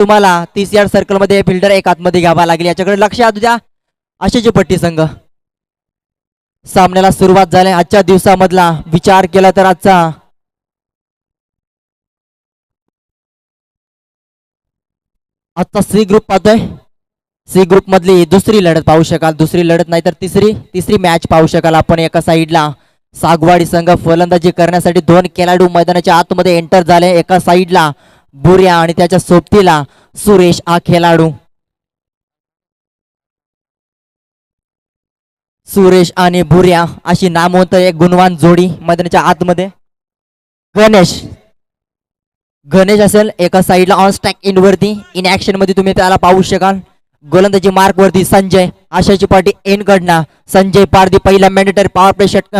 तुम्हाला 30 yard circle मध्ये fielder एक आतमध्ये घ्यावा लागेल, याच्याकडे लक्ष द्या. आशाची पट्टी संघ सामन्याला सुरुवात झाली. आजच्या दिवसामधला विचार केला तर आजचा सी ग्रुप पाहतोय. सी ग्रुप मधली दुसरी लढत पाहू शकाल, दुसरी लढत नाही तर तिसरी मॅच पाहू शकाल आपण. एका साईडला सागवाडी संघ फलंदाजी करण्यासाठी 2 खेळाडू मैदानाच्या आतमध्ये एंटर झाले. एका साईडला बुऱ्या आणि त्याच्या सोबतीला सुरेश हा खेळाडू. सुरेश आणि बुऱ्या अशी नामवंत एक गुणवान जोडी मैदानाच्या आतमध्ये. गणेश असेल एका साईडला ऑन स्टॅक इन वरती, इन ऍक्शन मध्ये तुम्ही त्याला पाहू शकाल. गोलंदाजी मार्क वरती संजय. आशाची पार्टी एन कडना संजय पारदी पहिला मॅन्डेटरी पॉवर प्ले षटक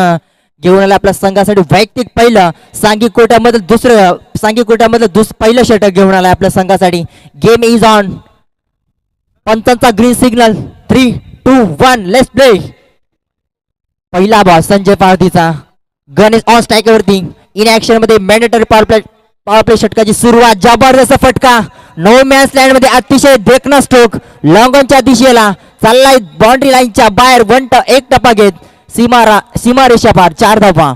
घेऊन आला आपल्या संघासाठी. वैयक्तिक पहिलं सांघिक कोट्यामधलं पहिलं षटक घेऊन आला आपल्या संघासाठी. Game is on. पंचांचा ग्रीन सिग्नल. 3, 2, 1 let's play. पहिला बॉल संजय पारदीचा. गणेश ऑन स्ट्राइक वरती इन ऍक्शन मध्ये मॅन्डेटरी पॉवर प्ले षटकाची सुरुवात. जबरदस्त फटका नो मॅन्स लँड मध्ये, अतिशय देखणा स्ट्रोक लॉंगॉनच्या दिशेला चाललाय. बाउंड्री लाईनच्या बाहेर एक टप्पा घेत सीमारेषा पार 4 धावा.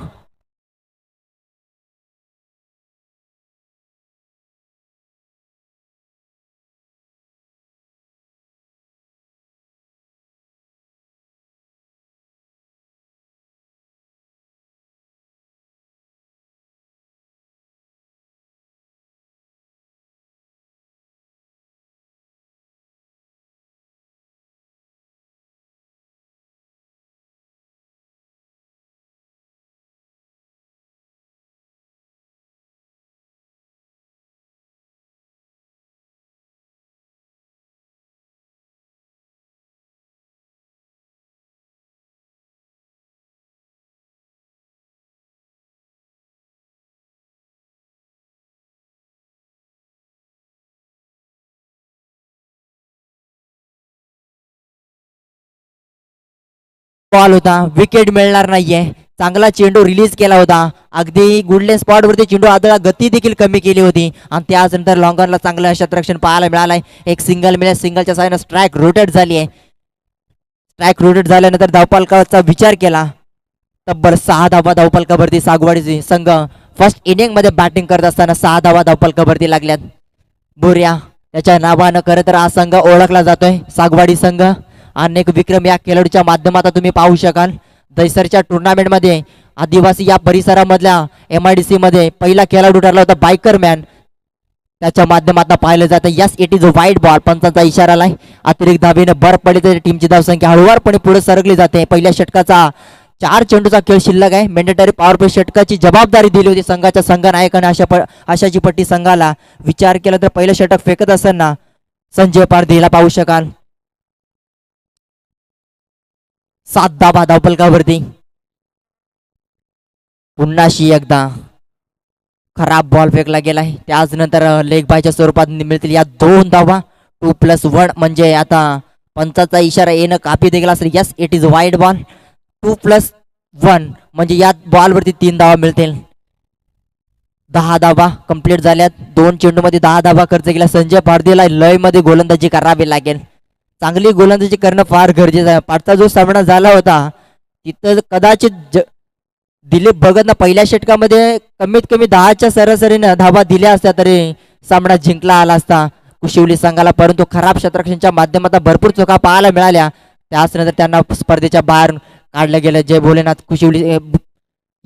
बॉल होता, विकेट मिळणार नाहीये. चांगला चेंडू रिलीज केला होता. अगदी गुडलेन स्पॉट वरती चेंडू आदळा गती देखील कमी केली होती आणि त्यानंतर लॉंगॉनला चांगलं क्षेत्ररक्षण पाहायला मिळालंय. एक सिंगल मिळाला, सिंगलच्या साहाय्याने स्ट्राईक रोटेट झाली आहे. स्ट्राईक रोटेट झाल्यानंतर धावपालकाचा विचार केला. तब्बल 6 धावा धावपालकावरती सागवाडीची संघ फर्स्ट इनिंग मध्ये बॅटिंग करत असताना 6 धावा धावपालकावरती लागल्यात. बोऱ्या त्याच्या नावानं खरं तर हा संघ ओळखला जातोय सागवाडी संघ. अनेक विक्रम या खेळाडूच्या माध्यमातून तुम्ही पाहू शकाल. दैसरच्या टुर्नामेंट मध्ये आदिवासी या परिसरामधल्या MIDC मध्ये पहिला खेळाडू ठरला होता बायकर मॅन. त्याच्या माध्यमातून पाहिलं जातं. Yes it is a wide ball. पंचांचा इशारा आलाय. अतिरिक्त धावेने भर पडली तर टीमची धावसंख्या हळूवारपणे पुढे सरकली जाते. पहिल्या षटकाचा 4 चेंडूचा खेळ शिल्लक आहे. मॅन्डेटरी पॉवर प्ले षटकाची जबाबदारी दिली होती संघाच्या संघनायकाने. आशाची पट्टी संघाला विचार केला तर पहिलं षटक फेकत असताना संजय पारधीला पाहू शकाल. 7 धावा धावपलकावरती. पुन्हाशी एकदा खराब बॉल फेकला गेलाय. त्यानंतर लेग बायच्या स्वरूपात मिळतील या 2 धावा. 2+1 म्हणजे आता पंचाचा इशारा येणं काफी देखील असेल. Yes it is wide ball. 2+1 म्हणजे या बॉलवरती 3 धावा मिळतील. 10 धावा कंप्लीट झाल्यात. 2 चेंडू मध्ये 10 धावा खर्च केला. संजय पारधीला लय मध्ये गोलंदाजी करावी लागेल. चांगली गोलंदाजी करणं फार गरजेचं आहे. पाठचा जो सामना झाला होता तिथं कदाचित दिलीप भगतनं पहिल्या षटकामध्ये कमीत कमी 10च्या सरासरीनं धावा दिल्या असत्या तरी सामना जिंकला आला असता कुशिवली संघाला. परंतु खराब क्षेत्ररक्षणाच्या माध्यमातून भरपूर चुका पाहायला मिळाल्या. त्यानंतर त्यांना स्पर्धेच्या बाहेर काढलं गेलं. जय भोलेनाथ कुशिवली.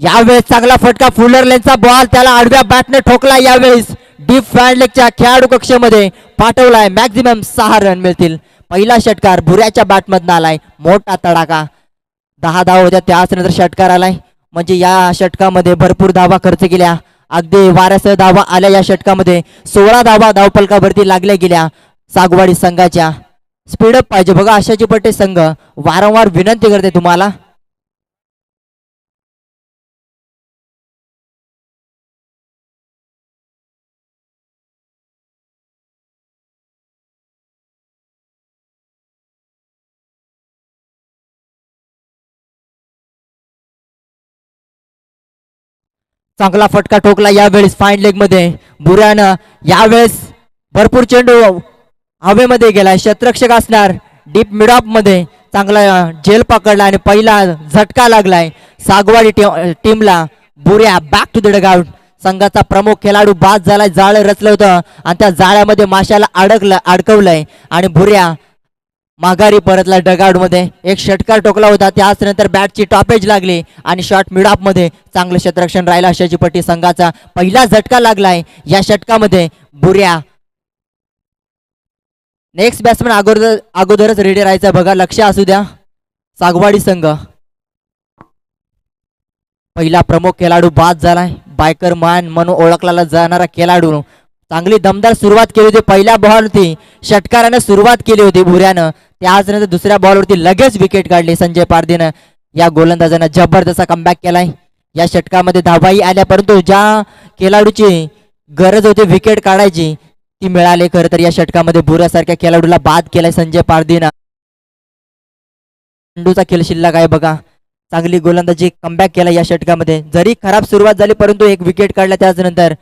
यावेळेस चांगला फटका फुलर लेनचा बॉल त्याला आडव्या बॅटने ठोकला. यावेळेस डीप फॅन्ड लेगच्या खेळाडू कक्षेमध्ये पाठवलाय. मॅक्झिमम 6 रन मिळतील. पहिला षटकार भुऱ्याच्या बॅटमधनं आलाय. मोठा तडाखा. 10 धावा होत्या. त्यानंतर षटकार आलाय म्हणजे या षटकामध्ये भरपूर धावा खर्च केल्या. अगदी वाऱ्यासह धावा आल्या. या षटकामध्ये 16 धावा धावपलकावरती लागल्या गेल्या सागवाडी संघाच्या. स्पीडअप पाहिजे बघा. आशाची पट्टी संघ वारंवार विनंती करते तुम्हाला. चांगला फटका ठोकला यावेळेस फाईन लेग मध्ये बुऱ्यानं. यावेळेस भरपूर चेंडू हवेमध्ये गेलाय, क्षेत्ररक्षक असणार डीप मिड ऑफ मध्ये चांगला झेल पकडला आणि पहिला झटका लागलाय सागवाडी टीमला. बुऱ्या बॅक टू द डगआउट. संघाचा प्रमुख खेळाडू बाद झालाय, जाळं रचलं होतं आणि त्या जाळ्यामध्ये माशाला अडकवलंय आणि बुऱ्या माघारी परतला डगआउट मध्ये. एक षटकार टोकला होता, त्याच नंतर बॅटची टॉपेज लागली आणि शॉट मिड ऑफ मध्ये चांगलं क्षेत्ररक्षण राहिलं आशाची पट्टी संघाचा. पहिला झटका लागलाय या षटकामध्ये. बुऱ्या नेक्स्ट बॅट्समॅन अगोदरच रेडी राहायचं बघा, लक्ष असू द्या. सागवाडी संघ पहिला प्रमुख खेळाडू बाद झालाय, बायकर मान म्हणून ओळखला जाणारा खेळाडू. चांगली दमदार सुरुवात केली होती, पहिल्या बॉलवरती षटकाराने सुरुवात केली होती बुऱ्यानं, त्याच नंतर दुसऱ्या बॉलवरती लगेच विकेट काढली संजय पारदीनं. या गोलंदाजानं जबरदस्त कमबॅक केलाय. या षटकामध्ये धावाही आल्या, परंतु ज्या खेळाडूची गरज होती विकेट काढायची ती मिळाली. खरं तर या षटकामध्ये बुऱ्यासारख्या खेळाडूला बाद केलाय संजय पारदीनं. चेंडूचा खेळ शिल्लक आहे बघा, चांगली गोलंदाजी कमबॅक केला या षटकामध्ये. जरी खराब सुरुवात झाली परंतु एक विकेट काढला, त्याच नंतर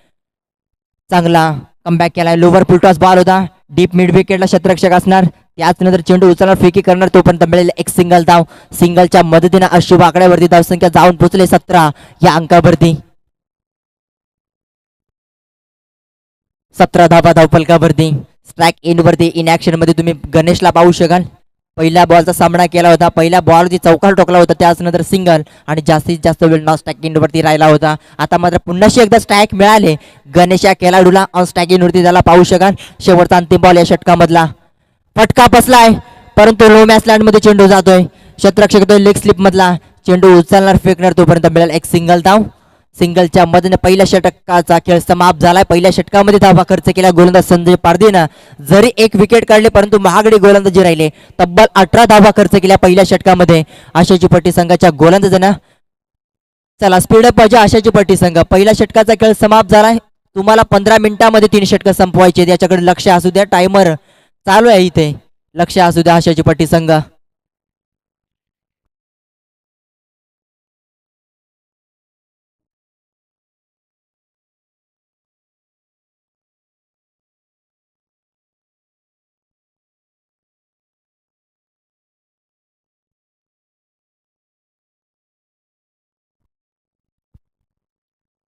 चांगला कमबॅक केलाय. लोवर फुलटॉस बॉल होता, डीप मिड विकेटला क्षेत्ररक्षक असणार, त्याच नंतर चेंडू उचलणार फेकी करणार, तोपर्यंत मिळेल एक सिंगल धाव. सिंगलच्या मदतीने अशुभ आकड्यावरती धावसंख्या जाऊन पोहोचले 17 या अंकावरती. 17 धावा धावफलकावरती. स्ट्राईक इन वरती इन ऍक्शन मध्ये तुम्ही गणेशला पाहू शकाल. पहिल्या बॉलचा सामना केला होता, पहिल्या बॉलवरती चौकार टोकला होता, त्याच नंतर सिंगल आणि जास्तीत जास्त वेळ नॉन स्ट्राईक इन वरती राहिला होता. आता मात्र पुन्हाशी एकदा स्ट्राईक मिळाले गणेश या खेळाडूला ऑन स्ट्राईक इन वरती, त्याला पाहू शकाल. शेवटचा अंतिम बॉल या षटकामधला. फटका बसलाय परंतु लो मॅच लँड मध्ये चेंडू जातोय. क्षेत्ररक्षक येतोय लेग स्लिप मधला, चेंडू उचलणार फेकणार, तोपर्यंत मिळेल एक सिंगल धाव. सिंगलच्या मदतीने पहिल्या षटकाचा खेळ समाप्त झालाय. पहिल्या षटकामध्ये धावा खर्च केला गोलंदाज संजय पारदीनं. जरी एक विकेट काढले परंतु महागडी गोलंदाजी राहिले. तब्बल 18 धावा खर्च केल्या पहिल्या षटकामध्ये आशाची पट्टी संघाच्या गोलंदाजानं. चला स्पीडअप पाहिजे आशाची पट्टी संघ. पहिल्या षटकाचा खेळ समाप्त झालाय. तुम्हाला 15 मिनिटांमध्ये 3 षटकं संपवायचे, याच्याकडे लक्ष असू द्या. टायमर चालू आहे इथे, लक्ष असू द्या आशाची पट्टी संघ.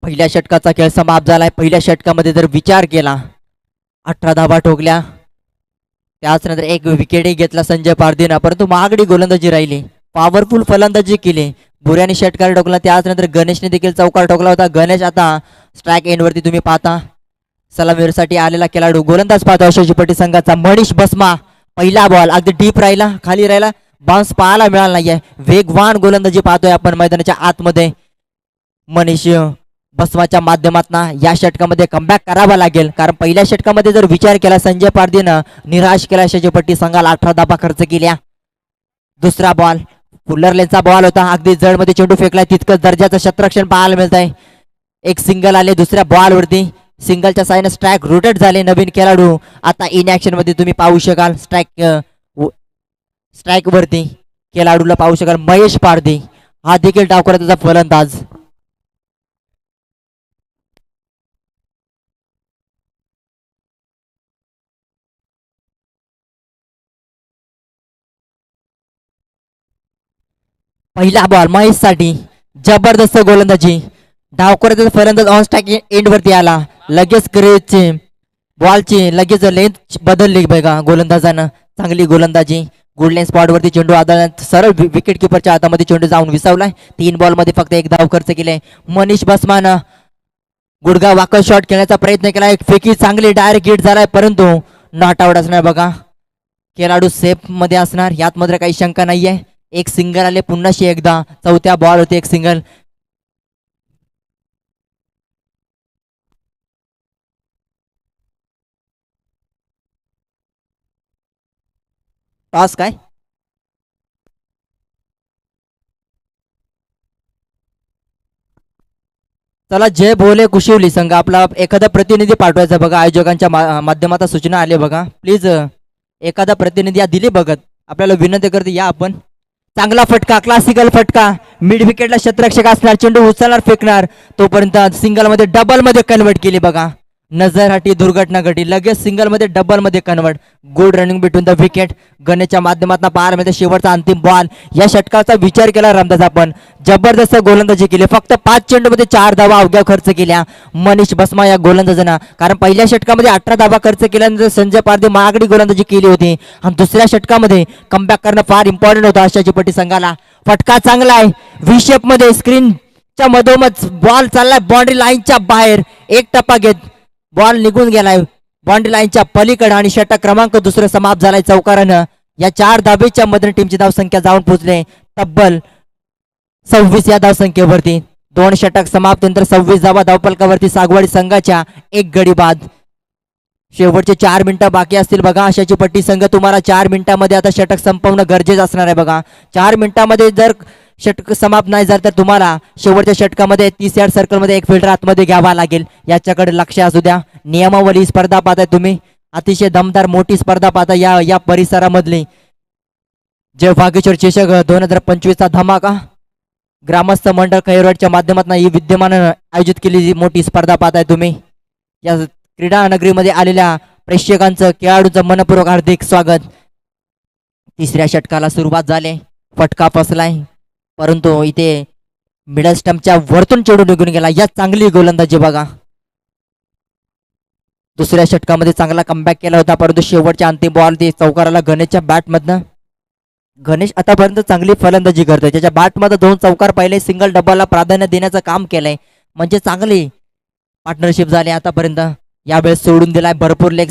पहिल्या षटकाचा खेळ समाप्त झालाय. पहिल्या षटकामध्ये जर विचार केला 18 धावा ठोकल्या, त्याच नंतर एक विकेटही घेतला संजय पारदीनं, परंतु महागडी गोलंदाजी राहिली. पॉवरफुल फलंदाजी केली. बुऱ्याने षटकार ठोकला, त्याच नंतर गणेशने देखील चौकार ठोकला होता. गणेश आता स्ट्राईक एंड वरती तुम्ही पाहता. सलामीसाठी आलेला खेळाडू गोलंदाज पाहतो आशाची पट्टी संघाचा मनीष बसमा. पहिला बॉल अगदी डीप राहिला, खाली राहिला, बाउन्स पाहायला मिळाला नाहीये. वेगवान गोलंदाजी पाहतोय आपण मैदानाच्या आतमध्ये. मनीष बसवाच्या माध्यमातून या षटकामध्ये कमबॅक करावा लागेल, कारण पहिल्या षटकामध्ये जर विचार केला संजय पारदीनं निराश केला आशाची पट्टी संघाला. 18 धावा खर्च केल्या. दुसरा बॉल फुल्लर लेनचा बॉल होता, अगदी जडमध्ये चेंडू फेकलाय, तितकंच दर्जाचं क्षेत्ररक्षण पाहायला मिळत आहे. एक सिंगल आले दुसऱ्या बॉलवरती, सिंगलच्या साहाय्याने स्ट्राईक रोटेट झाले नवीन खेळाडू. आता इन ऍक्शन मध्ये तुम्ही पाहू शकाल. स्ट्राईक वरती खेळाडूला पाहू शकाल महेश पारदी, हा देखील डावखुराचा फलंदाज. पहिला बॉल महेश साठी जबरदस्त गोलंदाजी. डावखुराचा फलंदाज ऑन स्ट्राईक एंड वरती आला. लगेच क्रेजची बॉलची लगेच लेंथ बदलली बघा गोलंदाजानं. चांगली गोलंदाजी. गुडलेन स्पॉट वरती चेंडू आदळण्यात सरळ विकेट किपरच्या हातामध्ये चेंडू जाऊन विसावलाय. 3 बॉल मध्ये फक्त 1 धाव खर्च केले. मनीष बसमानं गुडगा वाकड शॉट खेळण्याचा प्रयत्न केला. एक फेकी चांगली डायरेक्ट हिट झालाय, परंतु नॉट आउट असणार बघा. खेळाडू सेफ मध्ये असणार, यात मात्र काही शंका नाहीये. एक सिंगल आले पुन्हाशी एकदा. चौथ्या बॉल होते एक सिंगल. टॉस काय चला जय भोले कुशिवली संघ आपला एखादा प्रतिनिधी पाठवायचा बघा. आयोजकांच्या माध्यमातून सूचना आली बघा. प्लीज एखादा प्रतिनिधी दिली बघत, आपल्याला विनंती करते या आपण. चांगला फटका, क्लासिकल फटका. मिड विकेटला क्षेत्ररक्षक असणार, चेंडू उचलणार फेकणार, तोपर्यंत सिंगल मध्ये डबल मध्ये कन्वर्ट केली बघा. नजर हटी दुर्घटना घटी लगेच सिंगल मध्ये डबल मध्ये convert. Good running between the wicket. गणेशच्या माध्यमातून पाहायला मिळते शेवटचा अंतिम बॉल. या षटकाचा विचार केला रामदास आपण. जबरदस्त गोलंदाजी केली. फक्त 5 चेंडूमध्ये 4 धावा अवघ्या खर्च केल्या मनीष बसमा या गोलंदाजांना. कारण पहिल्या षटकामध्ये 18 धावा खर्च केल्यानंतर संजय पारधी महागडी गोलंदाजी केली होती आणि दुसऱ्या षटकामध्ये कमबॅक करणं फार इम्पॉर्टंट होतं आशाची पट्टी संघाला. फटका चांगला आहे. व्ही शेप मध्ये स्क्रीनच्या मधोमध बॉल चाललाय बाउंड्री लाईनच्या बाहेर. एक टप्पा घेत बॉल निघून गेलाय बाउंड्री लाईनच्या पलीकडे आणि षटक क्रमांक दुसरं समाप्त झालाय चौकारानं. या 4 धाबेच्या मधून टीमची धावसंख्या जाऊन पोहोचले तब्बल 26 या धावसंख्येवरती. 2 षटक समाप्तीनंतर 26 धावा धावपलकावरती सागवाडी संघाच्या. 1 गडी बाद. शेवटचे 4 मिनिटं बाकी असतील बघा आशाची पट्टी संघ. तुम्हाला 4 मिनिटांमध्ये आता षटक संपवणं गरजेचं असणार आहे बघा. 4 मिनिटांमध्ये जर षटक समाप्त नाही झालं तर तुम्हाला शेवटच्या षटकामध्ये 30 यार्ड सर्कलमध्ये एक फिल्डर आतमध्ये घ्यावा लागेल. याच्याकडे लक्ष असू द्या. नियमावली स्पर्धा पाहताय तुम्ही. अतिशय दमदार मोठी स्पर्धा पाहता या परिसरामधली. जय वागेश्वर चषक 2025 चा धमाका ग्रामस्थ मंडळ खैरवाडच्या माध्यमातून ही विद्यमान आयोजित केलेली मोठी स्पर्धा पाहताय तुम्ही. या क्रीडा नगरीमध्ये आलेल्या प्रेक्षकांचं खेळाडूंचं मनपूर्वक हार्दिक स्वागत. तिसऱ्या षटकाला सुरुवात झाली. फटका फसलाय परंतु इथे मिडल स्टंपच्या वरतून चेंडू निघून गेला. या चांगली गोलंदाजी बघा. दुसऱ्या षटकामध्ये चांगला कमबॅक केला होता परंतु शेवटच्या अंतिम बॉल ते चौकाराला गणेशच्या बॅटमधनं. गणेश आतापर्यंत चांगली फलंदाजी करतोय. त्याच्या बॅटमध्ये 2 चौकार पहिले सिंगल डब्बाला प्राधान्य देण्याचं काम केलंय. म्हणजे चांगली पार्टनरशिप झाली आतापर्यंत. यावेळेस सोडून दिलाय भरपूर लेग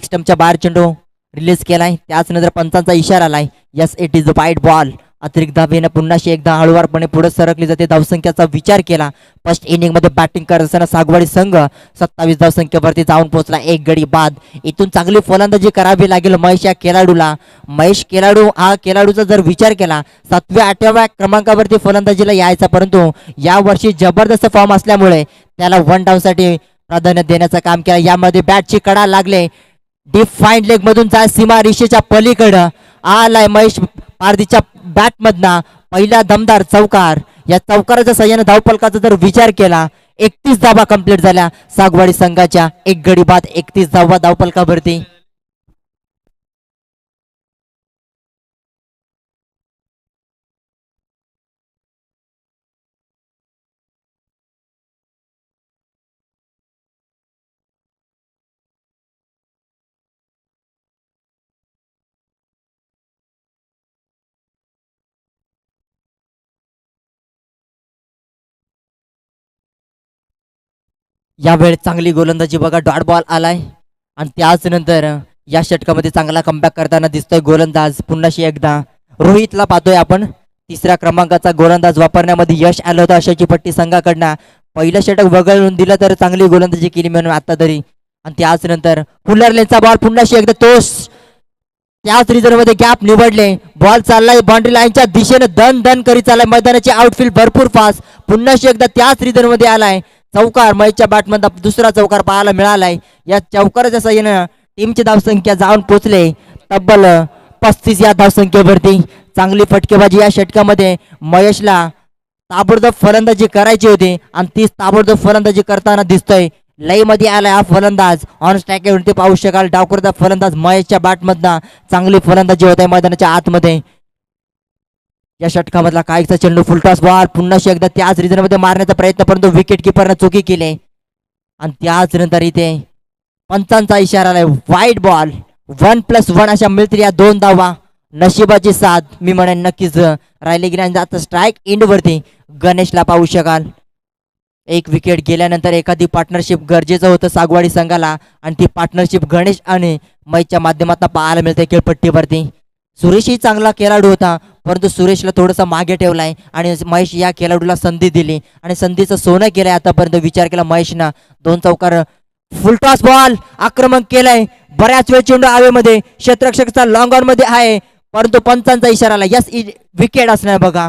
स्टंपच्या बाहेर चेंडू रिलीज केलाय. त्याच नंतर पंचांचा इशारा आलाय. Yes it is a wide ball. अतिरिक्त धावेनं पुन्हा एकदा हळूवारपणे पुढे सरकली जाते. धावसंख्याचा विचार केला. फर्स्ट इनिंग मध्ये बॅटिंग करत असताना सागवाडी संघ 27 धावसंख्येवरती जाऊन पोहोचला. 1 गडी बाद. इथून चांगली फलंदाजी करावी लागेल महेश या खेळाडूला. महेश खेळाडूचा जर विचार केला 7व्या-8व्या क्रमांकावरती फलंदाजीला यायचा परंतु यावर्षी जबरदस्त फॉर्म असल्यामुळे त्याला 1 डाऊन साठी प्राधान्य देण्याचं काम केलं. यामध्ये बॅटची कडा लागले. डीप फाईन लेग मधून जा सीमा रेषेच्या पलीकडं आलाय महेश पारधीच्या बॅटमधना पहिला दमदार चौकार. या चौकाराच्या सहाय्याने धावपलकाचा जर विचार केला 31 धावा कंप्लीट झाल्या सागवाडी संघाच्या. 1 गडी बाद. 31 धावा धावपलकावरती. यावेळेस चांगली गोलंदाजी बघा. डॉट बॉल आलाय आणि त्याच नंतर या षटकामध्ये चांगला कमबॅक करताना दिसतोय गोलंदाज. पुन्हाशी एकदा रोहितला पाहतोय आपण. 3ऱ्या क्रमांकाचा गोलंदाज वापरण्यामध्ये यश आलं होतं अशाची पट्टी संघाकडनं. पहिलं षटक वगळून दिलं तर चांगली गोलंदाजी केली म्हणून आता तरी. आणि त्याच नंतर फुलर लेनचा बॉल पुन्हाशी एकदा तोच त्याच रिझन मध्ये गॅप निवडले. बॉल चाललाय बाउंड्री लाईनच्या दिशेने दन दन करीत चाललाय. मैदानाची आउटफील्ड भरपूर फास्ट. पुन्हाशी एकदा त्याच रिझन मध्ये आलाय चौकार. महेशच्या बॅटमध्ये दुसरा चौकार पाहायला मिळालाय. या चौकाराच्या सहाय्याने टीमची धावसंख्या जाऊन पोहोचले तब्बल 35 या धावसंख्येवरती. चांगली फटकेबाजी या षटकामध्ये. महेशला ताबडतोब फलंदाजी करायची होती आणि तीच ताबडतोब फलंदाजी करताना दिसतोय. लई मध्ये आलाय हा फलंदाज. ऑन स्ट्राईकवरती पाहू शकाल डावकरता फलंदाज महेशच्या बॅटमधनं चांगली फलंदाजी होत आहे मैदानाच्या आतमध्ये. या षटकामधला काहीचा चेंडू फुलटॉस बॉल पुन्हा एकदा त्याच रिझन मध्ये मारण्याचा प्रयत्न परंतु विकेट किपरने चुकी केली. आणि त्याच नंतर इथे पंचांचा इशारा आलाय. Wide ball. 1+1 अशा मिळतील या 2 धावा. नशिबाची साथ मी म्हणेन नक्कीच राहिले गेल्या. आता स्ट्राईक एंड वरती गणेशला पाहू शकाल. 1 विकेट गेल्यानंतर एखादी पार्टनरशिप गरजेचं होतं सागवाडी संघाला आणि ती पार्टनरशिप गणेश आणि महेशच्या माध्यमातून पाहायला मिळते खेळपट्टीवरती. सुरेशही चांगला खेळाडू होता परंतु सुरेशला थोडंसं मागे ठेवलाय आणि महेश या खेळाडूला संधी दिली आणि संधीचं सोनं केलंय आतापर्यंत. विचार केला महेशनं. 2 चौकार. फुलटॉस बॉल आक्रमण केलंय. बऱ्याच वेळ चेंडू हवेमध्ये. क्षेत्ररक्षकाचा लॉंग ऑन मध्ये आहे परंतु पंचांचा इशारा आला. यस विकेट असणार बघा.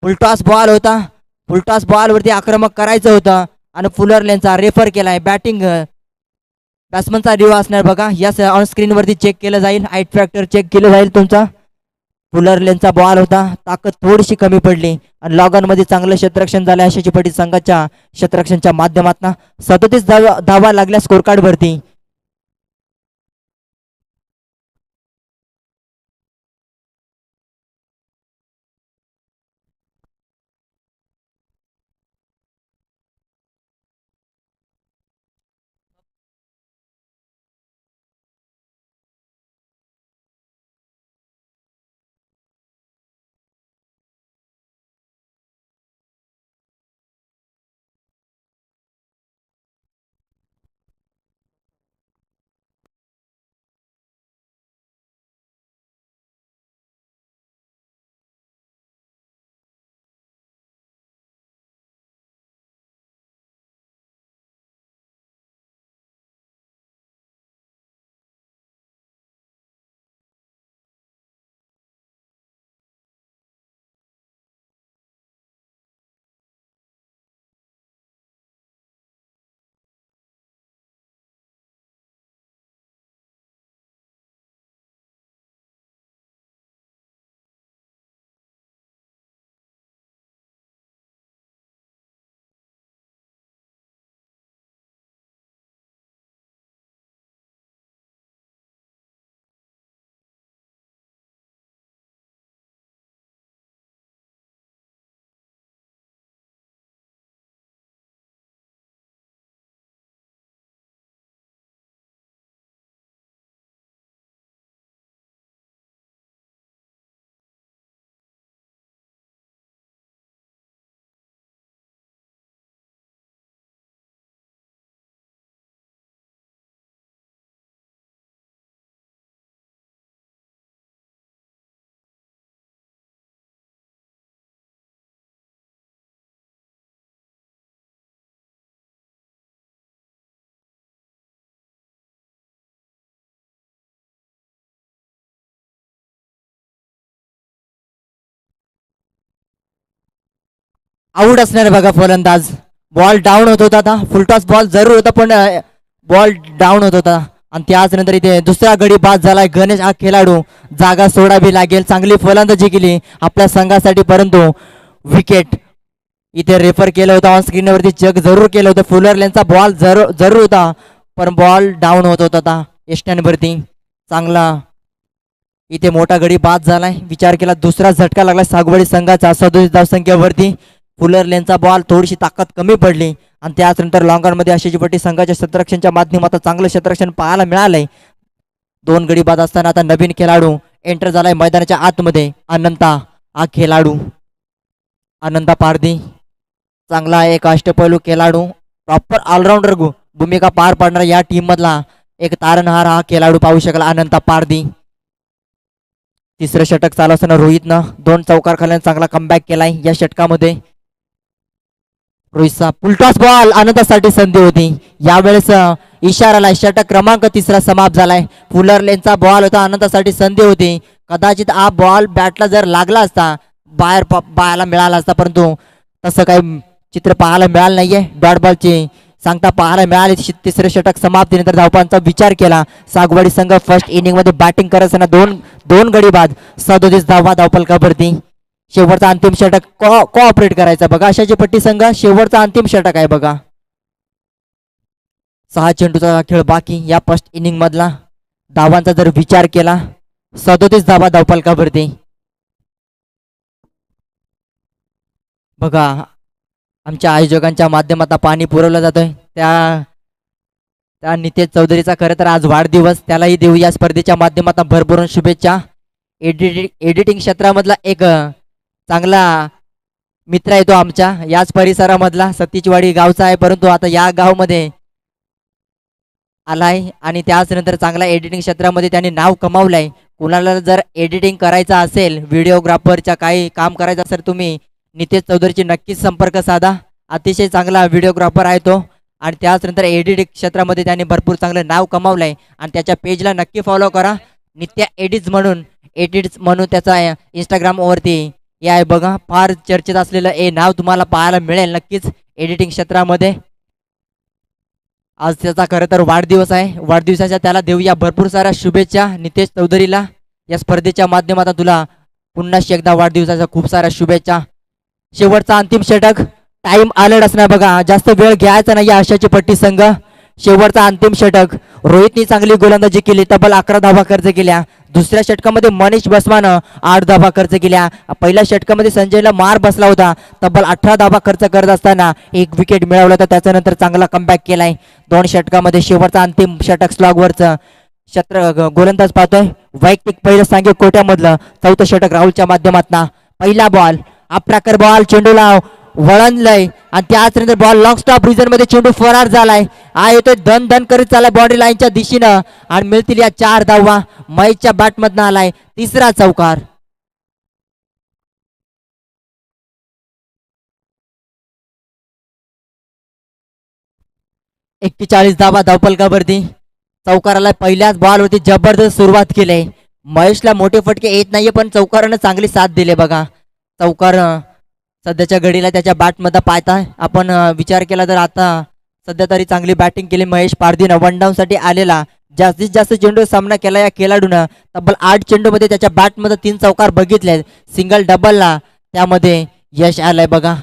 फुलटॉस बॉल होता. फुलटॉस बॉल वरती आक्रमक करायचं होतं आणि फुलर लेनचा रेफर केलाय. बॅटिंग बॅट्समनचा रिव्ह्यू असणार बघा. यस ऑन स्क्रीन वरती चेक केलं जाईल. हाईट फॅक्टर चेक केलं जाईल तुमचा. फुलरलेनचा बॉल होता, ताकद थोडीशी कमी पडली आणि लॉगॉन मध्ये चांगलं क्षेत्ररक्षण झालं आशाची पटी संघाच्या क्षेत्ररक्षणच्या माध्यमातून 37 धावा लागल्या स्कोर कार्ड वरती. आऊट असणार बघा फलंदाज. बॉल डाऊन होत होता, आता फुलटॉस बॉल जरूर होता पण बॉल डाऊन होत होता आणि त्याच नंतर इथे दुसरा गडी बाद झालाय. गणेश हा खेळाडू जागा सोडावी लागेल. चांगली फलंदाजी केली आपल्या संघासाठी परंतु विकेट इथे रेफर केलं होतं ऑन स्क्रीनवरती चेक जरूर केलं होतं. फुलरलेनचा बॉल जरूर होता पण बॉल डाऊन होत होता एस्टॅनवरती. चांगला इथे मोठा गडी बाद झालाय. विचार केला दुसरा झटका लागला सागवडी संघाचा 37 धावसंख्येवरती. फुलरलेनचा बॉल थोडीशी ताकद कमी पडली आणि त्यानंतर लॉंगॉनमध्ये आशिषी पट्टी संघाच्या क्षेत्ररक्षणच्या माध्यमातून चांगलं क्षेत्ररक्षण पाहायला मिळालंय. 2 गडी बाद असताना आता नवीन खेळाडू एंटर झालाय मैदानाच्या आतमध्ये. अनंता हा खेळाडू अनंता पारधी चांगला एक अष्टपैलू खेळाडू प्रॉपर ऑलराऊंडर भूमिका पार पाडणारा या टीम मधला एक तारणहार हा खेळाडू पाहू शकला अनंता पारधी. तिसरं षटक चालू असताना रोहितनं 2 चौकार खाल्याने चांगला कमबॅक केलाय या षटकामध्ये. रोहितचा फुलटॉस बॉल अनंतासाठी संधी होती. यावेळेस इशाराला षटक क्रमांक 3 समाप्त झालाय. फुलरलेनचा बॉल होता अनंतासाठी संधी होती. कदाचित हा बॉल बॅटला जर लागला असता बाहेर पाहायला मिळाला असता परंतु तसं काही चित्र पाहायला मिळालं नाहीये. डॉट बॉलची सांगता पाहायला मिळाली. तिसरे षटक समाप्तीनंतर धावपांचा विचार केला सागवाडी संघ. फर्स्ट इनिंग मध्ये बॅटिंग करत असताना दोन गडी बाद 37 धावा धावपलकावरती. शेवटचा अंतिम षटक कोऑपरेट करायचा बघा आशाची पट्टी संघ. शेवटचा अंतिम षटक आहे बघा. 6 चेंडूचा खेळ बाकी या फर्स्ट इनिंग मधला. धावांचा जर विचार केला 37 धावा धावपलकावरती बघा. आमच्या आयोजकांच्या माध्यमातून पाणी पुरवलं जातोय त्या नितेश चौधरीचा खरं तर आज वाढदिवस. त्यालाही देऊ या स्पर्धेच्या माध्यमातून भरभरून शुभेच्छा. एडिटिंग क्षेत्रामधला एक चांगला मित्र आहे तो आमच्या याच परिसरामधला. सतीचवाडी गावचा आहे परंतु आता या गावमध्ये आलाय आणि त्याच नंतर चांगला एडिटिंग क्षेत्रामध्ये त्याने नाव कमावलंय. कुणाला जर एडिटिंग करायचा असेल व्हिडिओग्राफरच्या काही काम करायचं असेल तुम्ही नितेश चौधरीची नक्कीच संपर्क साधा. अतिशय चांगला व्हिडिओग्राफर आहे तो आणि त्याचनंतर एडिटिंग क्षेत्रामध्ये त्याने भरपूर चांगलं नाव कमावलंय आणि त्याच्या पेजला नक्की फॉलो करा. नित्या एडिट्स म्हणून त्याचा इंस्टाग्रामवरती हे आहे बघा. फार चर्चेत असलेलं हे नाव तुम्हाला पाहायला मिळेल नक्कीच एडिटिंग क्षेत्रामध्ये. आज त्याचा खरं तर वाढदिवस आहे. वाढदिवसाच्या त्याला देऊया भरपूर साऱ्या शुभेच्छा नितेश चौधरीला. या स्पर्धेच्या माध्यमातून तुला पुन्हा एकदा वाढदिवसाच्या खूप साऱ्या शुभेच्छा. शेवटचा अंतिम षटक. टाइम आलेला असणार बघा, जास्त वेळ घ्यायचा नाही आशाची पट्टी संघ. शेवटचा अंतिम षटक. रोहितनी चांगली गोलंदाजी केली, तब्बल 11 धावा खर्च केल्या. दुसऱ्या षटकामध्ये मनीष बसमानं 8 धावा खर्च केल्या. पहिल्या षटकामध्ये संजयला मार बसला होता, तब्बल 18 धावा खर्च करत असताना एक विकेट मिळवला होता. त्याच्यानंतर चांगला कमबॅक केलाय. 2 षटकामध्ये शेवटचा अंतिम षटक स्लॉगवरचं गोलंदाज पाहतोय. वैयक्तिक पहिलं सांगे कोट्यामधलं चौथं षटक राहुलच्या माध्यमातून. पहिला बॉल, अप्रॅकर बॉल, चेंडूला वळणलंय आणि त्याच नंतर बॉल लॉंग स्टॉप रिझन मध्ये चेंडू फरार झालाय. हा येतोय धन धन करीत चाललाय बॉडी लाईनच्या दिशेनं आणि मिळतील या 4 धावा. महेशच्या बॅट मधनं आलाय तिसरा चौकार. 41 धावा धावपलकावरती. चौकाराला पहिल्याच बॉलवरती जबरदस्त सुरुवात केली. महेशला मोठे फटके येत नाहीये, पण चौकारानं चांगली साथ दिली बघा. चौकार सध्याच्या घडीला त्याच्या बॅटमध्ये पाहता आपण विचार केला तर आता सध्या तरी चांगली बॅटिंग केली महेश पारधीनं. वन डाऊन साठी आलेला जास्तीत जास्त चेंडू सामना केला या खेळाडूनं. तब्बल 8 चेंडू मध्ये त्याच्या बॅटमध्ये 3 चौकार बघितले. सिंगल डबलला त्यामध्ये यश आलंय बघा.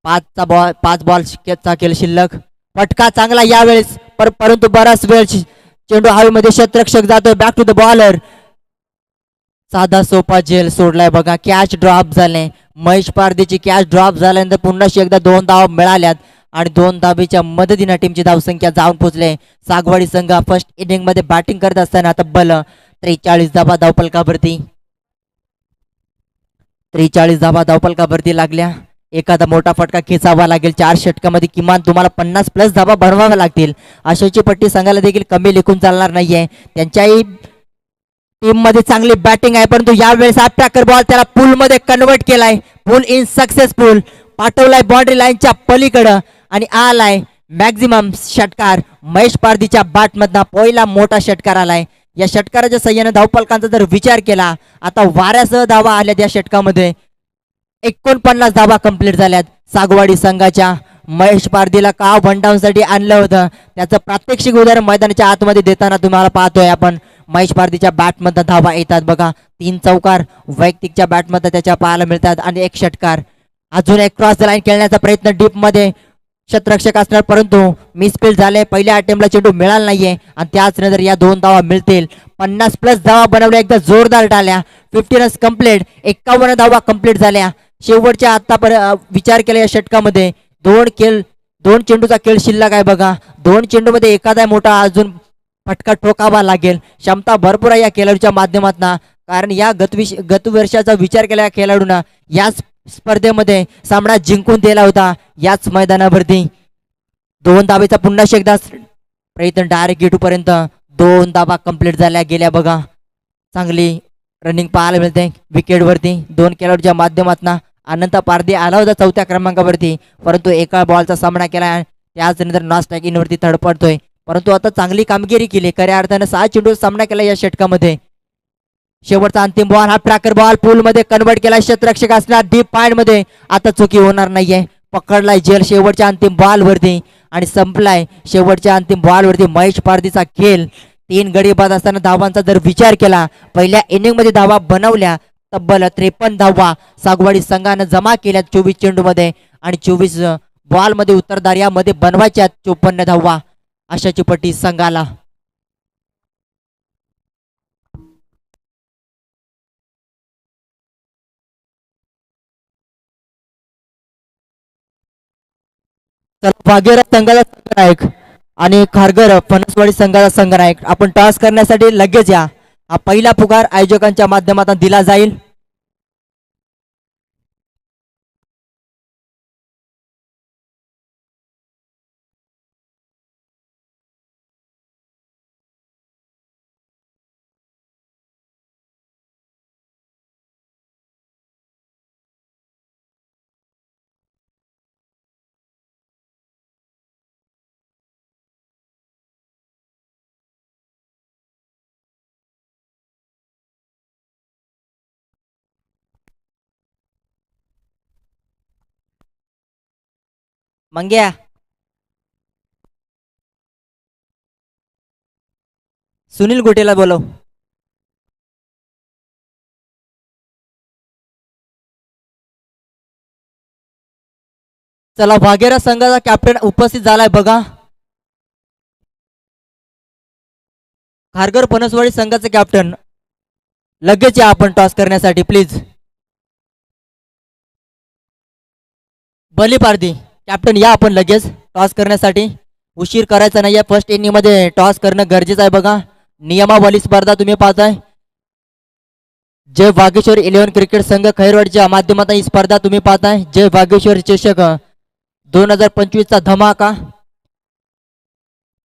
5 बॉलचा खेळ शिल्लक. फटका चांगला यावेळेस, परंतु बराच वेळ चेंडू हवेमध्ये क्षेत्ररक्षक जातोय. Back to the bowler. साधा सोपा झेल सोडलाय बघा. कॅच ड्रॉप झाले. महेश पारधीची कॅच ड्रॉप झाल्यानंतर पुन्हा एकदा 2 धावा मिळाल्यात आणि 2 धाबीच्या मदतीनं टीमची धावसंख्या जाऊन पोहोचले. सागवाडी संघ फर्स्ट इनिंग मध्ये बॅटिंग करत असताना तब्बल 43 धावा धावपलकावरती. 43 धावा धावपलकावरती लागल्या. एखादा मोठा फटका खेचावा लागेल. 4 षटकामध्ये किमान तुम्हाला 50+ धावा बनवाव्या लागतील. आशाची पट्टी संघाला देखील कमी लेखून चालणार नाहीये. त्यांच्याही टीम मध्ये चांगली बॅटिंग आहे, परंतु यावेळेस अटॅकर बॉल त्याला पूल मध्ये कन्वर्ट केलाय. पूल इन सक्सेसफुल. पाठवलाय बाउंड्री लाईनच्या पलीकडं आणि आलाय मॅक्झिमम षटकार. महेश पारधीच्या बॅटमधनं पहिला मोठा षटकार आलाय. या षटकाराच्या सहाय्याने धावपलकांचा जर विचार केला, आता वाऱ्यासह धावा आल्यात या षटकामध्ये. 49 धावा कंप्लीट झाल्यात. सागवाडी संघाच्या महेश पारधीला का वन डाऊन साठी आणलं होतं त्याचं प्रात्यक्षिक उदाहरण मैदानाच्या आतमध्ये देताना तुम्हाला पाहतोय आपण. महेश पारधीच्या बॅटमध्ये धावा येतात बघा. 3 चौकार वैयक्तिकच्या बॅटमध्ये त्याच्या पाहायला मिळतात आणि 1 षटकार. अजून एक क्रॉस द लाईन खेळण्याचा प्रयत्न डीप मध्ये क्षेत्ररक्षक असणार, परंतु मिसफील्ड झाले. पहिल्या अटेम्प्टला चेंडू मिळाला नाहीये आणि त्याच नंतर या 2 धावा मिळतील. 50+ धावा बनवल्या, एकदा जोरदार टाळ्या. 50 रन्स कंप्लीट. 51 धावा कंप्लीट झाल्या. शेवटच्या आतापर्यंत विचार केला या षटकामध्ये 2 चेंडूचा खेळ शिल्लक आहे बघा. 2 चेंडू मध्ये एखादा मोठा अजून फटका ठोकावा लागेल. क्षमता भरपूर आहे या खेळाडूच्या माध्यमातून, कारण या गतवर्षाचा विचार केला या खेळाडूंना याच स्पर्धेमध्ये सामना जिंकून दिला होता याच मैदानावरती. 2 धावेचा पुन्हा एकदा प्रयत्न डायरेक्ट गेटू पर्यंत. 2 धावा कंप्लीट झाल्या गेल्या बघा. चांगली रनिंग पाहायला मिळते विकेट वरती 2 खेळाडूच्या माध्यमातून. अनंत पारधी आला होता 4थ्या क्रमांकावरती, परंतु एका बॉलचा सामना केला. त्याच नंतर नॉन स्ट्रायकिंग वरती तडपडतोय, परंतु आता चांगली कामगिरी केली. खऱ्या अर्थानं 6 चेंडू सामना केला या षटकामध्ये. शेवटचा अंतिम बॉल, हा ट्रॅकर बॉल पूल मध्ये कन्वर्ट केला. क्षेत्ररक्षक असणार डीप पॉइंट मध्ये. आता चुकी होणार नाहीये. पकडलाय जेल शेवटच्या अंतिम बॉल वरती आणि संपलाय शेवटच्या अंतिम बॉल वरती महेश पारधीचा खेळ. 3 गडी बाद असताना धावांचा जर विचार केला, पहिल्या इनिंग मध्ये धावा बनवल्या तब्बल 53 धावा सागवाडी संघानं जमा केल्या 24 चेंडू मध्ये आणि 24 बॉल मध्ये उत्तरदार यामध्ये बनवायच्या 54 धावा आशाची पट्टी संघाला. भागीरथ संघाचा संघनायक आणि खारघर फणसवाडी संघाचा संघनायक, आपण टॉस करण्यासाठी लगेच या. हा पहिला पुकार आयोजकांच्या माध्यमातून दिला जाईल. मंग्या, सुनील गोटेला बोलव. चला वाघेरा संघाचा कॅप्टन उपस्थित झालाय बघा. खारघर पनसवाडी संघाचे कॅप्टन लगेच या आपण टॉस करण्यासाठी प्लीज. बली पारधी कॅप्टन या आपण लगेच टॉस करण्यासाठी. उशीर करायचा नाही. फर्स्ट इनिंग मध्ये टॉस करणं गरजेचं आहे बघा. नियमावली स्पर्धा तुम्ही पाहताय. जय वागेश्वर 11 क्रिकेट संघ खैरवाडच्या माध्यमातून ही स्पर्धा तुम्ही पाहताय. जय वागेश्वर चषक 2025 चा धमाका.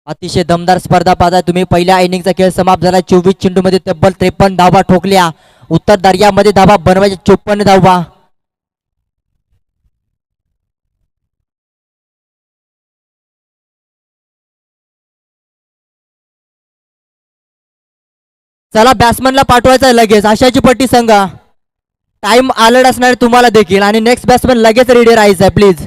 अतिशय दमदार स्पर्धा पाहताय तुम्ही. पहिल्या इनिंगचा खेळ समाप्त झाला. 24 चेंडू मध्ये तब्बल 53 धावा ठोकल्या. उत्तर दर्यामध्ये धावा बनवायच्या 54 धावा. चला बॅट्समनला पाठवायचा लगेच. आशाची पट्टी संघ टाइम अलर्ट असणार तुम्हाला देखील आणि नेक्स्ट बॅट्समन लगेच रेडी राहायचं आहे प्लीज.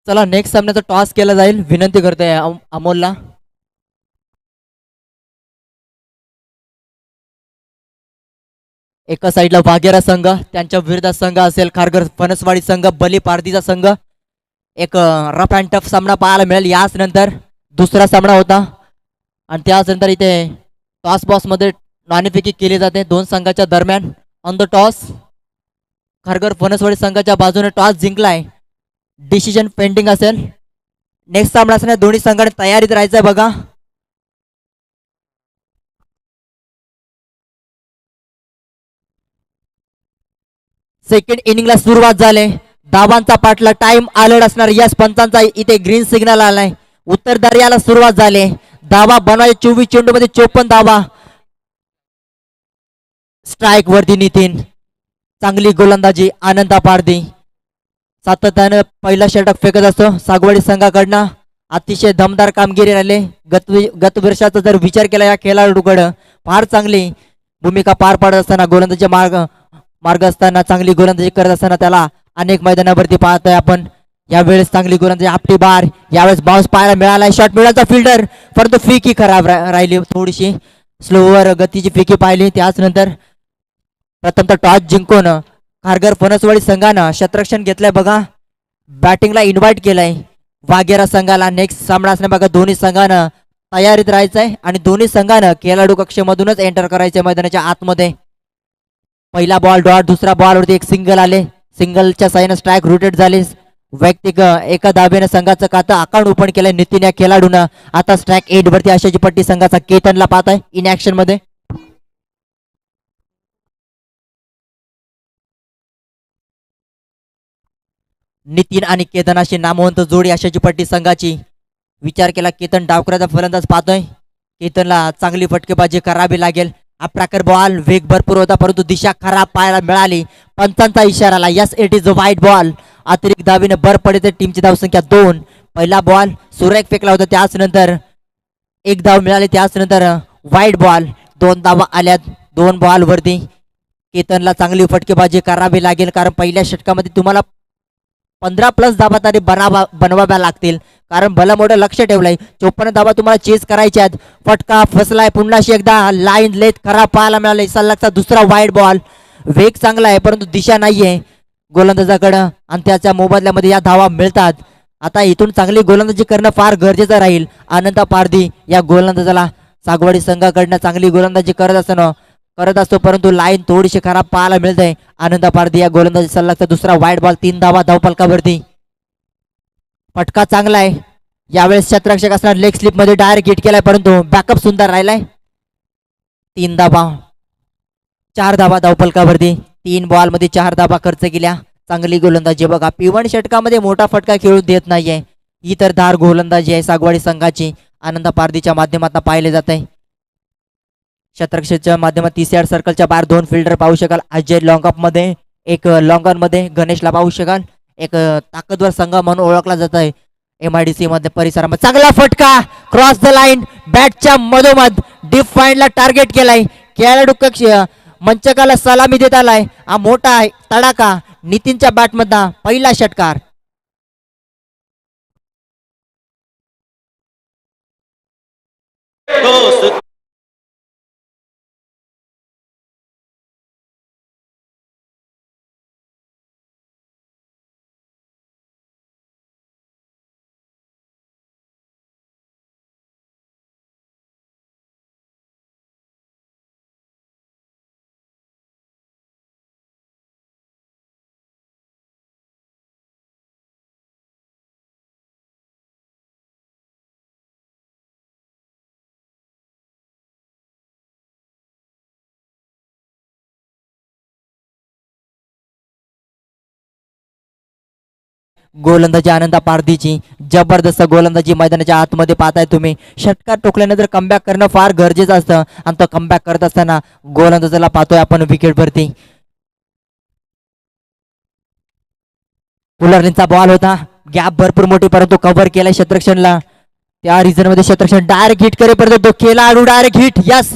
चला नेक्स्ट सामन्याचा टॉस केला जाईल. विनंती करतोय अमोलला. एका साईडला वाघेरा संघ, त्यांच्या विरुद्ध संघ असेल खारघर फणसवाडी संघ, बली पारधीचा संघ. एक रफ अँड टफ सामना पाहायला मिळेल. याच नंतर दुसरा सामना होता आणि त्याच नंतर इथे टॉस बॉक्स मध्ये नाणेफेकी केली जाते दोन संघाच्या दरम्यान. On the toss Kharghar Phanaswadi संघाच्या बाजूने टॉस जिंकलाय. डिसिजन पेंडिंग असेल. नेक्स्ट सामना असणार. दोन्ही संघाने तयारीत राहायचंय बघा. सेकंड इनिंगला सुरुवात झाली. धावांचा पाठला टाइम अलर्ट असणार. यस पंचांचा इथे ग्रीन सिग्नल आलाय. उत्तर दर्याला सुरुवात झाली. धावा बनवायचे 24 चेंडू मध्ये 54 धावा. स्ट्राईक वरती नितीन. चांगली गोलंदाजी आनंदा पारधी. सातत्याने पहिला षटक फेकत असतो सागवाडी संघाकडनं. अतिशय दमदार कामगिरी राहिले. गत वर्षाचा जर विचार केला या खेळाडूकडं फार चांगली भूमिका पार पाडत असताना गोलंदाजी मार्ग असताना चांगली गोलंदाजी करत असताना त्याला अनेक मैदानावरती पाहतोय आपण. यावेळेस चांगली गोलंदाजी आपटी बार. यावेळेस बाउन्स पाहायला मिळालाय. शॉट मिळाला फिल्डर परंतु फिकी खराब राहिली. थोडीशी स्लोवर गतीची फिकी पाहिली. त्याच नंतर प्रथमतः टॉस जिंकून खारघर फणसवाडी संघानं क्षेत्ररक्षण घेतलंय बघा. बॅटिंगला इन्व्हाइट केलंय वाघेरा संघाला. नेक्स्ट सामना असणार बघा. दोन्ही संघानं तयारीत राहायचंय आणि दोन्ही संघानं खेळाडू कक्षेमधूनच एंटर करायचंय मैदानाच्या आतमध्ये. पहिला बॉल डॉट. दुसरा बॉलवरती एक सिंगल आले. सिंगलच्या साईनं स्ट्राईक रोटेट झाले. वैयक्तिक एका धाब्याने संघाचं खातं अकाउंट ओपन केलंय नितीन या खेळाडूनं. आता स्ट्राईक 8 वरती आशाची पट्टी संघाचा केतनला पाहताय इन ऍक्शन मध्ये. नितीन आणि केतन अशी नामवंत जोडी आशाची पट्टी संघाची. विचार केला केतन डावकऱ्याचा फलंदाज पाहतोय. केतनला चांगली फटकेबाजी करावी लागेल. अप्रकार बॉल वेग भरपूर होता परंतु दिशा खराब पाहायला मिळाली. पंचांचा इशारा आला. यस इट इज अ वाईट बॉल. अतिरिक्त धावीने भर पडते. टीमची धावसंख्या 2. पहिला बॉल सुरेख फेकला होता. त्याच नंतर एक धाव मिळाली. त्याच नंतर वाईट बॉल. 2 धावा आल्यात 2 बॉल वरती. केतनला चांगली फटकेबाजी करावी लागेल कारण पहिल्या षटकामध्ये तुम्हाला 15+ धावा तरी बनवाव्या लागतील कारण भलं मोठं लक्ष ठेवलंय. 54 धावा तुम्हाला चेस करायच्या आहेत. फटका फसलाय. पुन्हा एकदा लाईन लेथ खराब पाहायला मिळाले. सलगचा दुसरा वाईट बॉल. वेग चांगला आहे परंतु दिशा नाहीये गोलंदाजाकडं आणि त्याच्या मोबदल्यामध्ये या धावा मिळतात. आता इथून चांगली गोलंदाजी करणं फार गरजेचं राहील. आनंदा पारधी या गोलंदाजाला सागवाडी संघाकडनं चांगली गोलंदाजी करत असतो परंतु लाईन थोडीशी खराब पाहायला मिळते. आनंदा पारधी या गोलंदाजी सलगचा दुसरा वाईट बॉल. 3 धावा धावफलकावरती. फटका चांगला आहे. यावेळेस क्षेत्ररक्षक असणार लेग स्लिप मध्ये डायरेक्ट हिट केलाय परंतु बॅकअप सुंदर राहिलाय. 3 धावा 4 धावा धावफलकावरती. 3 बॉल मध्ये 4 धावा खर्च केल्या. चांगली गोलंदाजी बघा. P1 षटकामध्ये मोठा फटका खेळू देत नाहीये. ही तर धार गोलंदाजी आहे सागवाडी संघाची. आनंदा पारधीच्या माध्यमातून पाहिले जात आहे. क्षेत्ररक्षकाच्या माध्यमात 30 यार्ड सर्कलच्या बाहेर 2 फिल्डर पाहू शकाल. अजय लॉंग ऑफ मध्ये एक लॉंग ऑन मध्ये गणेशला पाहू शकाल. एक ताकदवर संघ म्हणून ओळखला जात आहे MIDC मध्ये परिसरामध्ये. चांगला फटका क्रॉस द लाईन. बॅटच्या मधोमध डीप फाईंडला टार्गेट केलाय. खेळाडू कक्ष मंचकाला सलामी देत आलाय हा मोठा तडाखा नितीनच्या बॅटमधला पहिला षटकार. गोलंदाजी आनंदा पारधीची जबरदस्त गोलंदाजी मैदानाच्या आतमध्ये पाहताय तुम्ही. षटकार टोकल्यानंतर कमबॅक करणं फार गरजेचं असतं आणि तो कमबॅक करत असताना गोलंदाजाला पाहतोय आपण विकेटवरती. कुलरचा बॉल होता, गॅप भरपूर मोठी परंतु कव्हर केलाय शतरक्षणला. त्या रिझन मध्ये शतरक्षण डायरेक्ट हिट करेपर्यंत तो खेळाडू डायरेक्ट हिट. यस,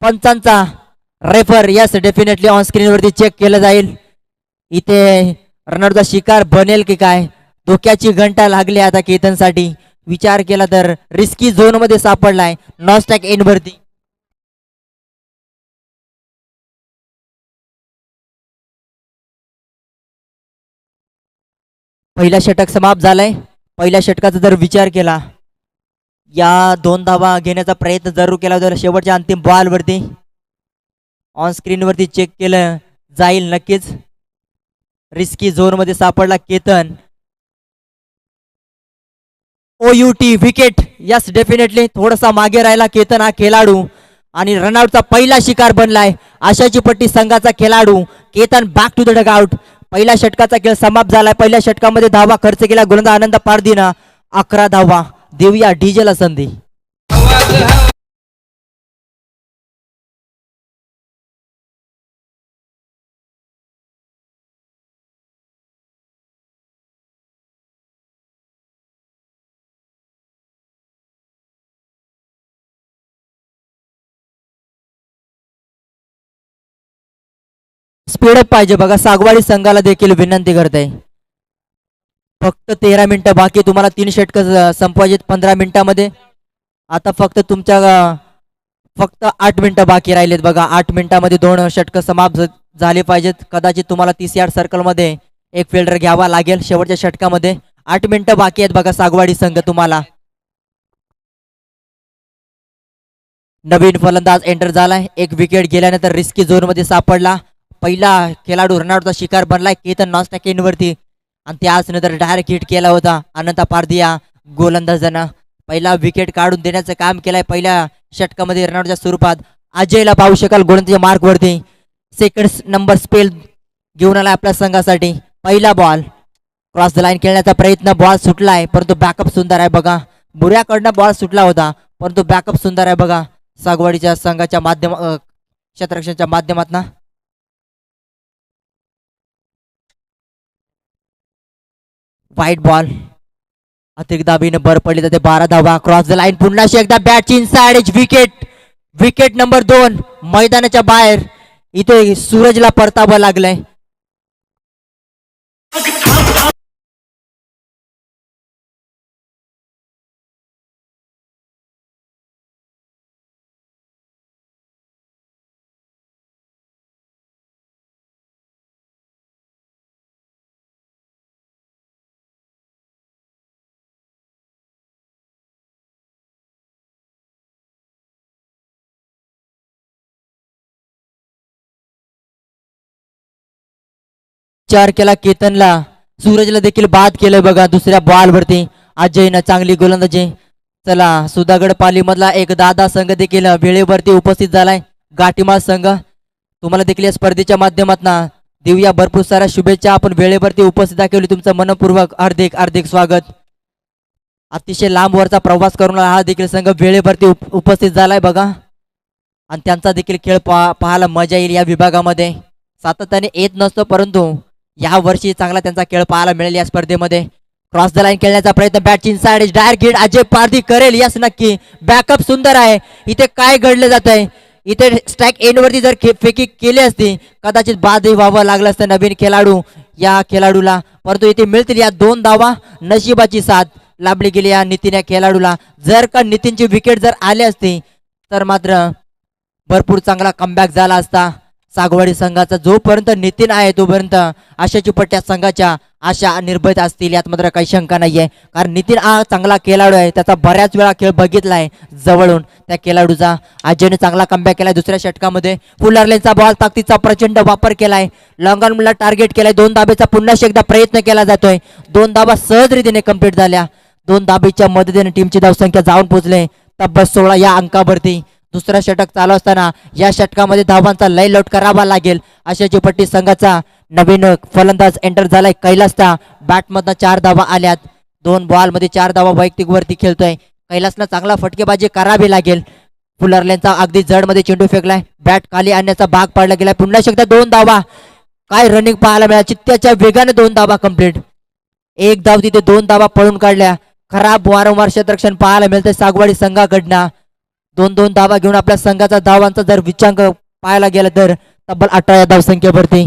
पंचांचा refer yes definitely on screen वरती चेक केलं जाईल. इथे रनरचा शिकार बनेल की काय, धोक्याची घंटा लागली आता केतनसाठी. विचार केला तर रिस्की झोन मध्ये सापडलाय नॉस्टॅक एंड वरती. पहिला षटक समाप्त झालाय. पहिल्या षटकाचा जर विचार केला, या 2 धावा घेण्याचा प्रयत्न जरूर केला तर शेवटच्या अंतिम बॉल वरती ऑन स्क्रीन वरती चेक केलं जाईल नक्कीच. रिस्की झोन मध्ये सापडला Ketan. OUT wicket yes definitely थोडासा मागे राहिला केतन हा खेळाडू आणि रनआउटचा पहिला शिकार बनलाय. आशाची पट्टी संघाचा खेळाडू Ketan back to the dugout. पहिल्या षटकाचा खेळ समाप्त झालाय. पहिल्या षटकामध्ये धावा खर्च केला गोलंदाज आनंद पारधीना. 11 धावा देऊया डीजेला संधी. स्पीडअप पाहिजे बघा, सागवाडी संघाला देखील विनंती करते. फक्त 13 मिनिटं बाकी, तुम्हाला 3 षटकं संपवायचे 15 मिनिटामध्ये. आता फक्त तुमच्या फक्त 8 मिनिटं बाकी राहिलेत बघा. 8 मिनिटामध्ये 2 षटकं समाप्त झाले पाहिजेत. कदाचित तुम्हाला 30 यार्ड सर्कलमध्ये एक फिल्डर घ्यावा लागेल शेवटच्या षटकामध्ये. 8 मिनिटं बाकी आहेत बघा सागवाडी संघ तुम्हाला. नवीन फलंदाज एंटर झालाय. एक विकेट गेल्यानंतर रिस्की झोन मध्ये सापडला. पहिला खेळाडू रनआउटचा शिकार बनलाय केतन नॉस्टॅक एंड वरती आणि त्याच नंतर डायरेक्ट हिट केला होता अनंता पारधिया गोलंदाजानं. पहिला विकेट काढून देण्याचं काम केलंय पहिल्या षटकामध्ये रनआउटच्या स्वरूपात. अजयला पाहू शकाल गोलंदाजीच्या मार्क वरती. सेकंड नंबर स्पेल घेऊन आला आपल्या संघासाठी. पहिला बॉल क्रॉस द लाईन खेळण्याचा प्रयत्न, बॉल सुटलाय परंतु बॅकअप सुंदर आहे बघा. बुऱ्याकडनं बॉल सुटला होता परंतु बॅकअप सुंदर आहे बघा सागवाडीच्या संघाच्या क्षेत्ररक्षणाच्या माध्यमातून. वाईट बॉल अतिरिक्त दाबीने बर पडली तर ते 12 धावा. क्रॉस द लाईन पुन्हा एकदा bat inside edge wicket. Wicket number 2 मैदानाच्या बाहेर. इथे सूरजला परतावं लागलंय. चार केला केतनला, सूरजला देखील बाद केलं बघा दुसऱ्या बॉल वरती. अजयनं चांगली गोलंदाजी. चला सुधागड पाली मधला एक दादा संघ देखील वेळेवरती उपस्थित झालाय. गाठीमाळ संघ तुम्हाला देखील या स्पर्धेच्या माध्यमातून देऊया भरपूर साऱ्या शुभेच्छा. आपण वेळेवरती उपस्थित दाखवली, तुमचं मनपूर्वक हार्दिक हार्दिक स्वागत. अतिशय लांब वरचा प्रवास करून हा देखील संघ वेळेवरती उपस्थित झालाय बघा आणि त्यांचा देखील खेळ पाहायला मजा येईल. या विभागामध्ये सातत्याने येत नसतो परंतु या वर्षी चांगला त्यांचा खेळ पाहायला मिळेल या स्पर्धेमध्ये. क्रॉस द लाईन खेळण्याचा प्रयत्न, bat inside direct hit. Ajay Pardhi करेल यस नक्की. बॅकअप सुंदर आहे. इथे काय घडलं जात आहे, इथे स्ट्राईक एंड वरती जर फेकी केली असती कदाचित बादही व्हावं लागलं असतं नवीन खेळाडू या खेळाडूला, परंतु इथे मिळतील या 2 धावा. नशिबाची साथ लाभली गेली या नितीन या खेळाडूला. जर का नितीनची विकेट जर आली असती तर मात्र भरपूर चांगला कमबॅक झाला असता सागवाडी संघाचा. जोपर्यंत नितीन आहे तोपर्यंत आशाची पट्ट्या संघाच्या आशा निर्भयत असतील यात मात्र काही शंका नाहीये. कारण नितीन हा चांगला खेळाडू आहे, त्याचा बऱ्याच वेळा खेळ बघितलाय जवळून त्या खेळाडूचा. अजयने चांगला कमबॅक केलाय दुसऱ्या षटकामध्ये. फुलर लेनचा बॉल ताकदीचा प्रचंड वापर केलाय, लॉंगॉनला टार्गेट केलाय. 2 धाब्याचा पुन्हा एकदा प्रयत्न केला जातोय. 2 धाबा सहज रीतीने कंप्लीट झाल्या. 2 धाबीच्या मदतीने टीमची धावसंख्या जाऊन पोहोचले तब्बल 16 या अंकावरती. दुसरा षटक चालू असताना या षटकामध्ये धावांचा लय लोट करावा लागेल. आशाची पट्टी संघाचा नवीन फलंदाज एंटर झालाय कैलासचा. बॅटमधनं 4 धावा आल्यात. 2 बॉल मध्ये 4 धावा वैयक्तिक वरती खेळतोय कैलासला. चांगला फटकेबाजी करावी लागेल. फुलरलेनचा अगदी जड मध्ये चेंडू फेकलाय, बॅट खाली आणण्याचा भाग पाडला गेलाय. पुन्हा एकदा 2 धावा. काय रनिंग पाहायला मिळाला, चित्त्याच्या वेगाने 2 धावा कंप्लीट. 1 धाव तिथे 2 धावा पळून काढल्या. खराब वारंवार क्षेत्ररक्षण पाहायला मिळतंय सागवाडी संघाकडनं. 2-2 धावा घेऊन आपल्या संघाचा धावांचा जर विचांक पाहायला गेला तर तब्बल 18 या धावसंख्येवरती.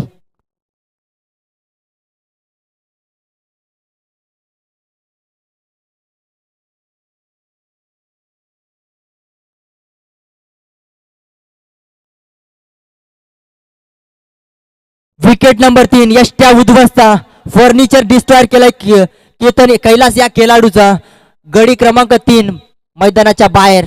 विकेट नंबर 3 यष्ट्या उद्ध्वस्त. फर्निचर डिस्ट्रॉय केलाय केतन कैलास या खेळाडूचा. गडी क्रमांक 3 मैदानाच्या बाहेर.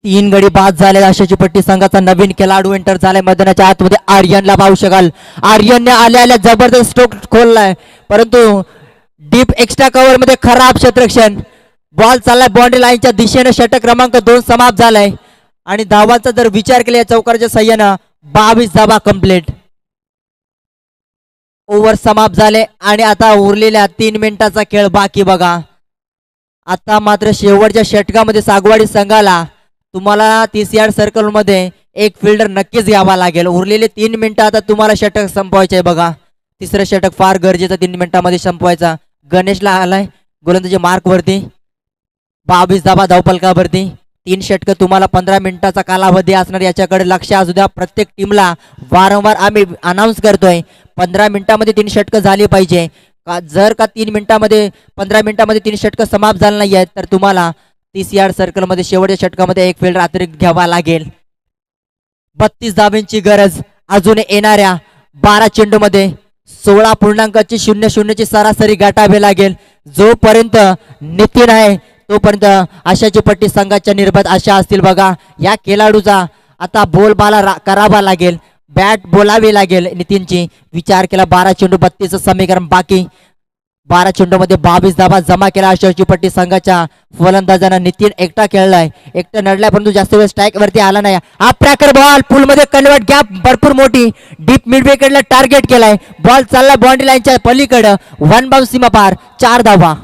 तीन गडी बाद झाले. आशाची पट्टी संघाचा नवीन खेळाडू एंटर झालाय मैदानाच्या आतमध्ये. आर्यनला पाहू शकाल, आर्यनने आल्या आल्या जबरदस्त स्ट्रोक खोललाय, परंतु डीप एक्स्ट्रा कव्हर मध्ये खराब क्षेत्ररक्षण. बॉल चाललाय बाउंड्री लाईनच्या दिशेने. षटक क्रमांक 2 समाप्त झालाय आणि धावांचा जर विचार केला या चौकाराच्या सहाय्यानं 22 धावा कंप्लीट. ओव्हर समाप्त झाले आणि आता उरलेल्या 3 मिनिटाचा खेळ बाकी बघा. आता मात्र शेवटच्या षटकामध्ये सागवाडी संघाला तुम्हाला 30 यार्ड सर्कल मध्ये एक फिल्डर नक्कीच घ्यावा लागेल. उरलेले 3 मिनिटं आता तुम्हाला षटक संपवायचे आहे बघा. तिसरं षटक फार गरजेचं 3 मिनिटांमध्ये संपवायचा. गणेशला आलाय गोलंदाजी मार्क वरती. 22 धावा धावफलकावरती. 3 षटक तुम्हाला 15 मिनिटाचा कालावधी असणार, याच्याकडे लक्ष असू द्या. प्रत्येक टीमला वारंवार आम्ही अनाऊन्स करतोय 15 मिनिटांमध्ये 3 षटक झाली पाहिजे. जर का 3 मिनिटांमध्ये 15 मिनिटांमध्ये 3 षटक समाप्त झाले नाही आहेत तर तुम्हाला 30 यार्ड सर्कल मध्ये शेवटच्या षटकामध्ये एक फिल्डर अतिरिक्त घ्यावा लागेल. 32 धावांची गरज अजून येणाऱ्या 12 चेंडूमध्ये. 16.00 ची सरासरी गाठावी लागेल. जोपर्यंत नितीन आहे तोपर्यंत आशाची पट्टी संघाच्या निर्भत आशा असतील बघा. या खेळाडूचा आता बोलबाला करावा लागेल, बॅट बोलावी लागेल नितीनची. विचार केला 12 चेंडू 32 समीकरण बाकी. 12 चेंडूमध्ये 22 धावा जमा केला आशाची पट्टी संघाच्या फलंदाजांना. नितीन एकटा खेळलाय, एकटा नडलाय, परंतु जास्त वेळ स्ट्राईक वरती आला नाही. हा प्रॅकर बॉल पूल मध्ये कन्वर्ट, गॅप भरपूर मोठी. डीप मिड विकेटला टार्गेट केलाय. बॉल चालला बाउंड्री लाईनच्या पलीकडे. 1 बाउंस सीमा पार. 4 धावा.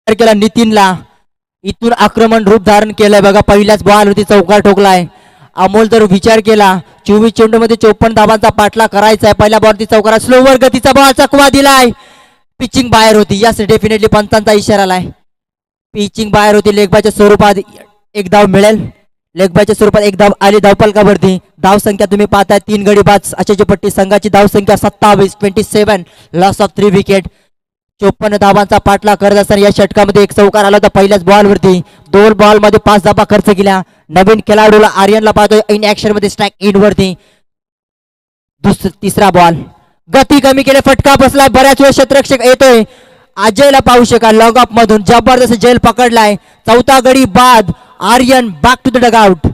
केला नितीनला. इथून आक्रमण रूप धारण केलंय बघा. पहिल्याच बॉल होती चौकार ठोकलाय अमोल जर विचार केला 24 चेंडूमध्ये 54 धावांचा पाठला करायचा आहे. पहिल्या बॉलची चौकारा स्लोवर गतीचा बॉल चकवा दिलाय. पिचिंग बाहेर होती. यस डेफिनेटली पंचांचा इशारा आलाय. पिचिंग बाहेर होती. लेगबाच्या स्वरूपात एक धाव मिळेल. लेगबाच्या स्वरूपात एक धाव आली धावफलकावरती. धाव संख्या तुम्ही पाहताय 3 गडी बाद अशाची पट्टी. संघाची धाव संख्या 27 27. Loss of 3 wicket. 54 धावांचा पाठला करत असताना या षटकामध्ये एक चौकार आला होता पहिल्याच बॉलवरती. 2 बॉल मध्ये 5 धावा खर्च केल्या. नवीन खेळाडूला आर्यनला पाहतोय इन ऍक्शन मध्ये स्ट्राईक इन वरती. तिसरा बॉल गती कमी केले. फटका बसलाय. बऱ्याच वेळ क्षेत्ररक्षक येतोय. अजयला पाहू शकाल लॉग ऑफ मधून जबरदस्त जेल पकडलाय. चौथा गडी बाद. Aryan back to the dugout.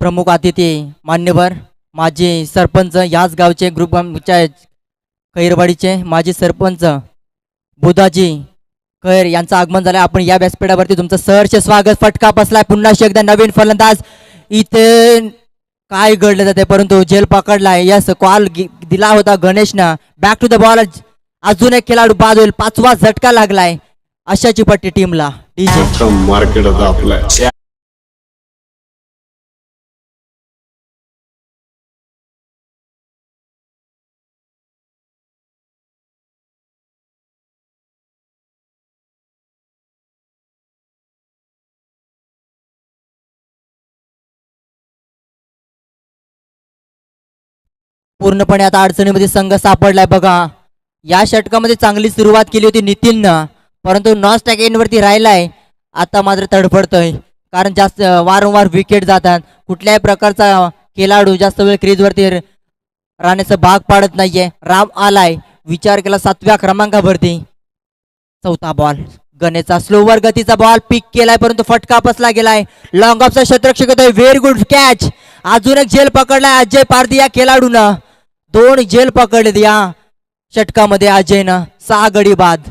प्रमुख अतिथी मान्यवर माजी सरपंच याच गावचे ग्रुप खैरवाडीचे माजी सरपंच बुधाजी खैर यांचं आगमन झालं. आपण या व्यासपीठावरती तुमचं सहर्ष स्वागत. फटका बसलाय पुन्हा एकदा. नवीन फलंदाज इथे काय घडलं जाते परंतु जेल पकडलाय. यस कॉल दिला होता गणेशनं. Back to the ball. अजून एक खेळाडू बाद होईल. 5वा झटका लागलाय अशाची पट्टी टीमला. डीजे मार्केट आपलं पूर्णपणे आता अडचणीमध्ये संघ सापडलाय बघा. या षटकामध्ये चांगली सुरुवात केली होती नितीननं परंतु नॉन स्ट्राईक एंडवरती राहिलाय. आता मात्र तडफडतोय कारण जास्त वारंवार विकेट जातात. कुठल्याही प्रकारचा खेळाडू जास्त वेळ क्रीजवरती राहण्याचा भाग पाडत नाहीये. राम आलाय. विचार केला 7व्या क्रमांकावरती. चौथा बॉल गणेशचा स्लोवर गतीचा बॉल पिक केलाय परंतु फटका बसला गेलाय. लॉंग ऑफचा क्षेत्ररक्षक होतोय. Very good catch. अजून एक झेल पकडलाय अजय पारधी या खेळाडूनं. 2 झेल पकडलेत या षटकामध्ये अजयनं. 6 गडी बाद.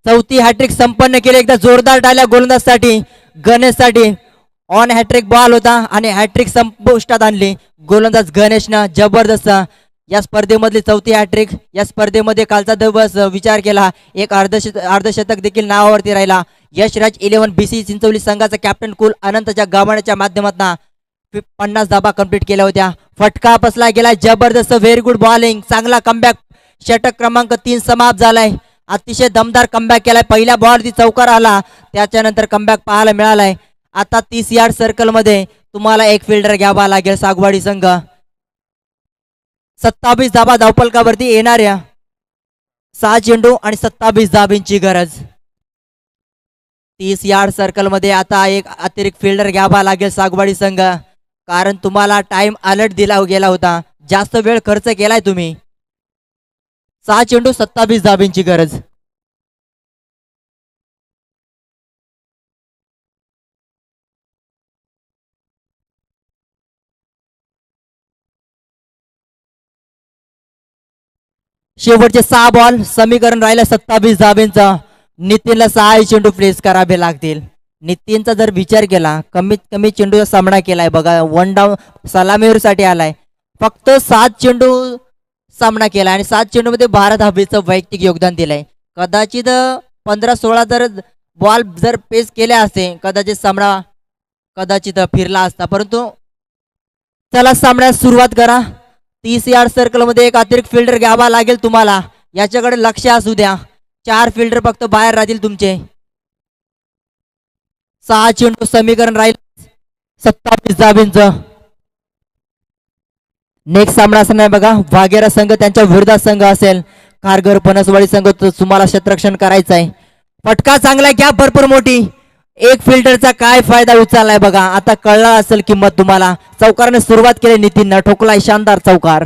चौथी हॅट्रिक संपन्न केली. एकदा जोरदार टाळ्या गोलंदाजसाठी गणेशसाठी. ऑन हॅट्रिक बॉल होता आणि हॅट्रिक संपुष्टात आणली गोलंदाज गणेशनं. जबरदस्त या स्पर्धेमधली 4थी हॅट्रिक. या स्पर्धेमध्ये कालचा दिवस विचार केला एक अर्धशतक देखील नावावरती राहिला. यशराज 11 BC चिंचवली संघाचा कॅप्टन कुल अनंतच्या गावाच्या माध्यमातून 50 धाबा कंप्लीट केल्या होत्या. फटका बसला गेला. जबरदस्त व्हेरी गुड बॉलिंग. चांगला कमबॅक. षटक क्रमांक 3 समाप्त झालाय. अतिशय दमदार कमबॅक केलाय. पहिल्या बॉलची चौकार आला त्याच्यानंतर कमबॅक पाहायला मिळालाय. आता 30 यार्ड सर्कल मध्ये तुम्हाला एक फिल्डर घ्यावा लागेल. सागवाडी संघ 27 धाबा धावपलकावरती येणाऱ्या 6 चेंडू आणि 27 धाबींची गरज. 30 यार्ड सर्कल मध्ये आता एक अतिरिक्त फिल्डर घ्यावा लागेल सागवाडी संघ कारण तुम्हाला टाइम अलर्ट दिला गेला होता. जास्त वेळ खर्च केलाय तुम्ही. 6 चेंडू 27 धाबींची गरज. शेवटचे 6 बॉल. समीकरण राहिलं 27 धाबींचं. नितीनला 6 चेंडू प्लेस करावे लागतील. नितीनचा जर विचार केला कमीत कमी चेंडूचा सामना केलाय बघा. 1 डाऊन सलामीवर साठी आलाय. फक्त 7 चेंडू सामना केला आणि 7 चेंडू मध्ये 12 धाबीचं वैयक्तिक योगदान दिलंय. कदाचित 15-16 जर बॉल जर पेस केले असते कदाचित सामना कदाचित फिरला असता परंतु चला सामन्यास सुरुवात करा. 30 यार्ड सर्कल मध्ये एक अतिरिक्त फिल्डर घ्यावा लागेल तुम्हाला. याच्याकडे लक्ष असू द्या. 4 फिल्डर फक्त बाहेर राहतील तुमचे. 6 चेंडू. समीकरण राहील 27 धाबींचं. नेक्स्ट सामना असणार आहे बघा, वाघेरा संघ त्यांच्या विरोधात संघ असेल कारगर पनसवाडी संघ. तुम्हाला क्षेत्ररक्षण करायचं आहे. फटका चांगला, गॅप भरपूर मोठी. एक फिल्डरचा काय फायदा उचललाय बघा. आता कळला असेल किंमत तुम्हाला. चौकारने सुरुवात केली नितीननं, ठोकलाय शानदार चौकार.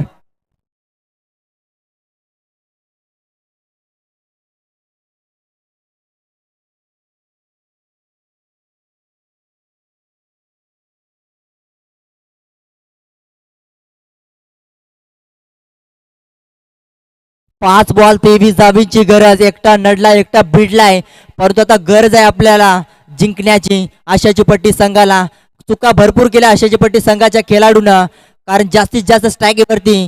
पाच बॉल 23 धावींची गरज. एकटा नडलाय, एकटा भिडलाय, परंतु आता गरज आहे आपल्याला जिंकण्याची. आशाची पट्टी संघाला चुका भरपूर केल्या आशाची पट्टी संघाच्या खेळाडूनं, कारण जास्तीत जास्त स्ट्राईकवरती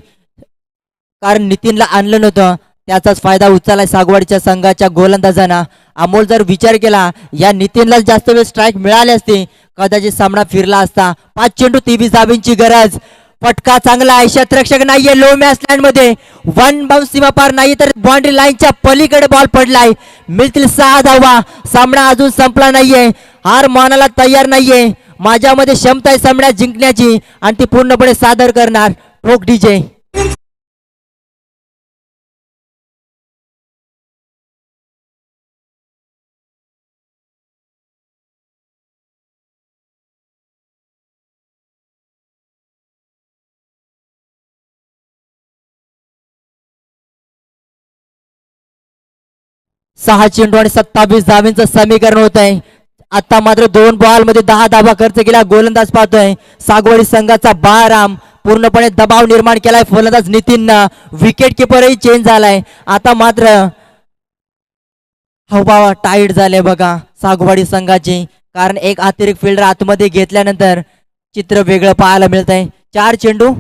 कारण नितीनला आणलं नव्हतं. त्याचाच फायदा उचललाय सागवाडच्या संघाच्या गोलंदाजांना. अमोल जर विचार केला या नितीनला जास्त वेळ स्ट्राईक मिळाले असते कदाचित सामना फिरला असता. 5 चेंडू 23 धावींची गरज. फटका चांगला आहे, क्षेत्ररक्षक नाहीये लो मॅच लाईन मध्ये. वन बाउंस सीमा पार नाही तर बाउंड्री लाईनच्या पलीकडे बॉल पडलाय. मिळतील 6 धावा. सामना अजून संपला नाहीये, हार मानायला तयार नाहीये. माझ्यामध्ये क्षमता आहे सामना जिंकण्याची आणि ती पूर्णपणे सादर करणार. ठोक डीजे. सहा चेंडू आणि 27 धावींचं समीकरण होत आहे. आता मात्र 2 बॉल मध्ये 10 धावा खर्च केला. गोलंदाज पाहतोय सागवडी संघाचा बाळाराम. पूर्णपणे दबाव निर्माण केलाय फलंदाज नितीननं. विकेट किपरही चेंज झालाय. आता मात्र हवा टाईट झाले बघा सागवाडी संघाची, कारण एक अतिरिक्त फिल्डर आतमध्ये घेतल्यानंतर चित्र वेगळं पाहायला मिळत आहे. 4 चेंडू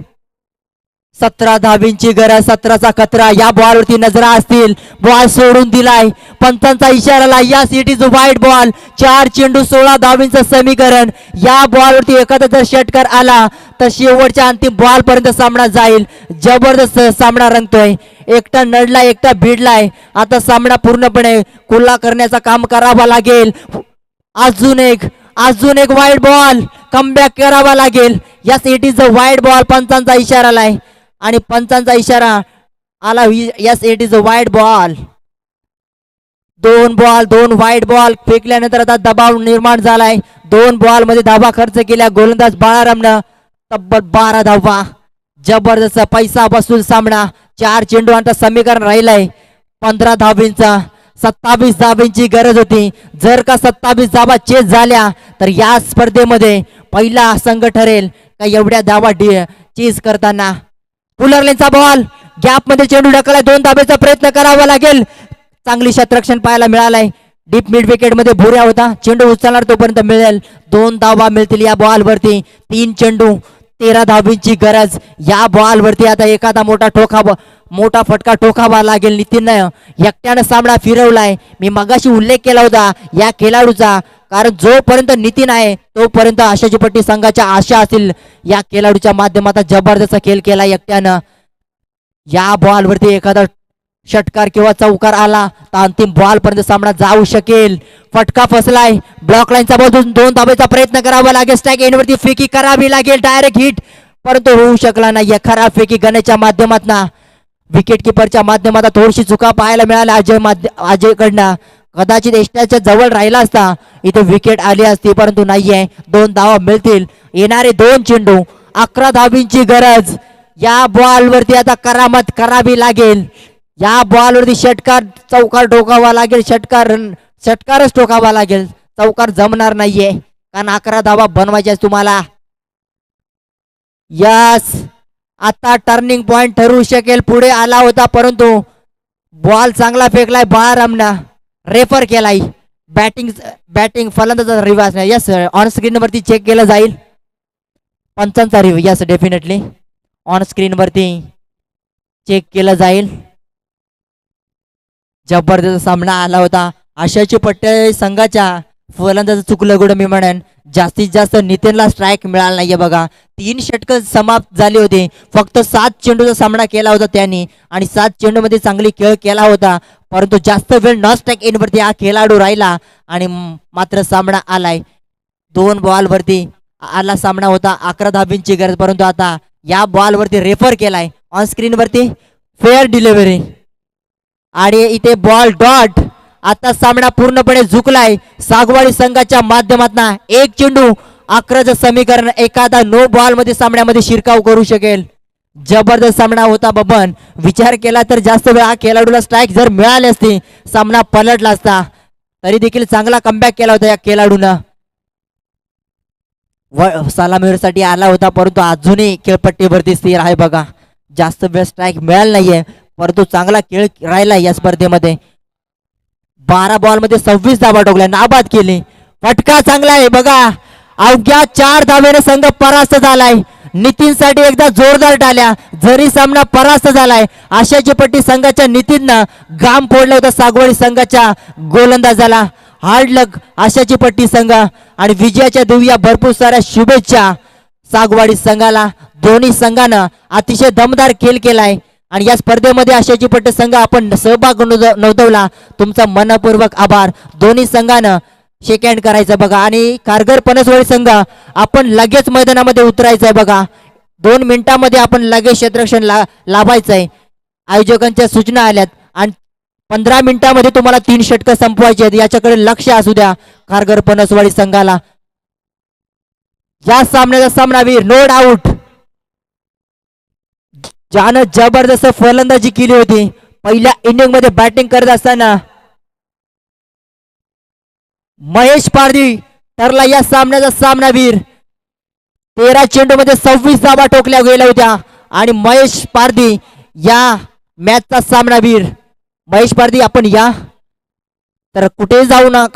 17 धावींची गरज. 17चा खतरा. या बॉलवरती नजरा असतील. बॉल सोडून दिलाय, पंचांचा इशारा. यस, इट इज वाईट बॉल. 4 चेंडू 16 धावींचं समीकरण. या बॉलवरती एखादा जर षटकार आला तर शेवटच्या अंतिम बॉल पर्यंत सामना जाईल. जबरदस्त सामना रंगतोय. एकटा नडलाय, एकटा भिडलाय. आता सामना पूर्णपणे खुला करण्याचं काम करावं लागेल. अजून एक वाईट बॉल. कमबॅक करावा लागेल. यस, इट इज अ वाईट बॉल. पंचांचा इशारा आलाय आणि पंचांचा इशारा आला. यस, इट इज अ वाईट बॉल. 2 बॉल 2 वाईट बॉल फेकल्यानंतर आता दबाव निर्माण झालाय. 2 बॉल मध्ये धावा खर्च केल्या गोलंदाज बाळारामनं. तब्बल 12 धावा. जबरदस्त पैसा वसूल सामना. 4 चेंडू आता समीकरण राहिलंय 15 धावींचा. 27 धावींची गरज होती. जर का 27 धावा चेस झाल्या तर या स्पर्धेमध्ये पहिला संघ ठरेल का एवढ्या धावा चेस करताना. पुलरलेनचा बॉल गॅप मध्ये चेंडू ढकलाय. 2 धावेचा प्रयत्न करावा लागेल. चांगली क्षेत्ररक्षण पाहायला मिळालाय. डीप मिड विकेट मध्ये भुऱ्या होता. चेंडू उचलणार तोपर्यंत मिळेल. 2 धावा मिळतील या बॉल वरती. 3 चेंडू 13 धावींची गरज. या बॉल वरती आता एखादा मोठा फटका ठोकावा लागेल. नितीननं एकट्यानं सामना फिरवलाय. मी मगाशी उल्लेख केला होता या खेळाडूचा, कारण जोपर्यंत नितीन आहे तोपर्यंत आशाची पट्टी संघाच्या आशा असतील. या खेळाडूच्या माध्यमातून जबरदस्त खेळ केला एकट्यानं. या बॉल वरती एखादा षटकार किंवा चौकार आला तर अंतिम बॉल पर्यंत सामना जाऊ शकेल. फटका फसलाय. ब्लॉक लाईनचा बाजून 2 धावेचा प्रयत्न करावा लागेल. स्ट्राईक एंड वरती फेकी करावी लागेल. डायरेक्ट हिट, परंतु होऊ शकला नाही. खराब फेकी गणेशच्या माध्यमातून, विकेट किपरच्या माध्यमातून थोडीशी चुका पाहायला मिळाल्या अजयकडनं. कदाचित एष्ट्याच्या जवळ राहिला असता इथे विकेट आली असती, परंतु नाहीये. 2 धावा मिळतील. येणारे 2 चेंडू 11 धावींची गरज. या बॉल वरती आता करामत करावी लागेल. या बॉल वरती षटकार चौकार ठोकावा लागेल. षटकारच ठोकावा लागेल. चौकार जमणार नाहीये, कारण 11 धावा बनवायच्या तुम्हाला. यस, आता टर्निंग पॉइंट ठरू शकेल. पुढे आला होता परंतु बॉल चांगला फेकलाय बाळारामना. रेफर केलाय. बॅटिंग फलंदाजाचा रिवाज नाही. यस, ऑन स्क्रीन वरती चेक केलं जाईल. पंचांचा रिव्ह. यस, डेफिनेटली ऑन स्क्रीन वरती चेक केलं जाईल. जबरदस्त सामना आला होता. आशाची पट्टी संघाच्या फलंदाज चुकलं गुड मी म्हणेन. जास्तीत जास्त नितीनला स्ट्राईक मिळाला नाहीये बघा. 3 षटकं समाप्त झाली होती. फक्त 7 चेंडूचा सामना केला होता त्यांनी आणि 7 चेंडू मध्ये चांगली खेळ केला होता, परंतु जास्त वेळ न स्ट्राईक इन वरती हा खेळाडू राहिला आणि मात्र सामना आलाय. 2 बॉल वरती आला सामना होता. 11 धावींची गरज, परंतु आता या बॉलवरती रेफर केलाय ऑन स्क्रीन वरती फेअर डिलिव्हरी आणि इथे बॉल डॉट. आता सामना पूर्णपणे झुकलाय सागवाडी संघाच्या माध्यमातून. एक चेंडू 11चं समीकरण एखादा नो बॉल मध्ये सामन्यामध्ये शिरकाव करू शकेल. जबरदस्त सामना होता बबन. विचार केला तर जास्त वेळ हा खेळाडूला स्ट्राईक जर मिळाली असती सामना पलटला असता. तरी देखील चांगला कमबॅक केला होता या खेळाडूनं. सलामीसाठी आला होता परंतु अजूनही खेळपट्टीवरती स्थिर आहे बघा. जास्त वेळ स्ट्राईक मिळाला नाहीये परंतु चांगला खेळ राहिला या स्पर्धेमध्ये. 12 बॉल मध्ये 26 धावा ठोकल्या नाबाद केली. फटका चांगला आहे बघा. अवघ्या 4 धावेने संघ परास्त झालाय. नितीनसाठी एकदा जोरदार टाळ्या. जरी सामना परास्त झालाय आशाची पट्टी संघाच्या नितीननं घाम फोडला होता सागवाडी संघाच्या गोलंदाजाला. हार्ड लक आशाची पट्टी संघ आणि विजयाच्या देऊया भरपूर साऱ्या शुभेच्छा सागवाडी संघाला. दोन्ही संघानं अतिशय दमदार खेळ केलाय आणि या स्पर्धेमध्ये आशाची पट्टी संघ आपण सहभाग नोंदवला. तुमचा मनपूर्वक आभार. दोन्ही संघानं शेक हँड करायचं बघा आणि कारगर पनसवाडी संघ आपण लगेच मैदानामध्ये उतरायचंय बघा. 2 मिनिटांमध्ये आपण लगेच क्षेत्ररक्षण लाभायचंय. आयोजकांच्या सूचना आल्यात आणि 15 मिनिटांमध्ये तुम्हाला 3 षटकं संपवायचे आहेत. याच्याकडे लक्ष असू द्या कारगर पनसवाडी संघाला. या सामन्याचा सामनावीर नो डाऊट ज्यानं जबरदस्त फलंदाजी केली होती पहिल्या इनिंग मध्ये बॅटिंग करत असताना महेश पारधी ठरला या सामन्याचा सामनावीर. 13 चेंडू मध्ये 26 धावा ठोकल्या गेल्या होत्या आणि महेश पारधी या मॅचचा सामनावीर. महेश पारधी आपण या तर कुठे जाऊ नका.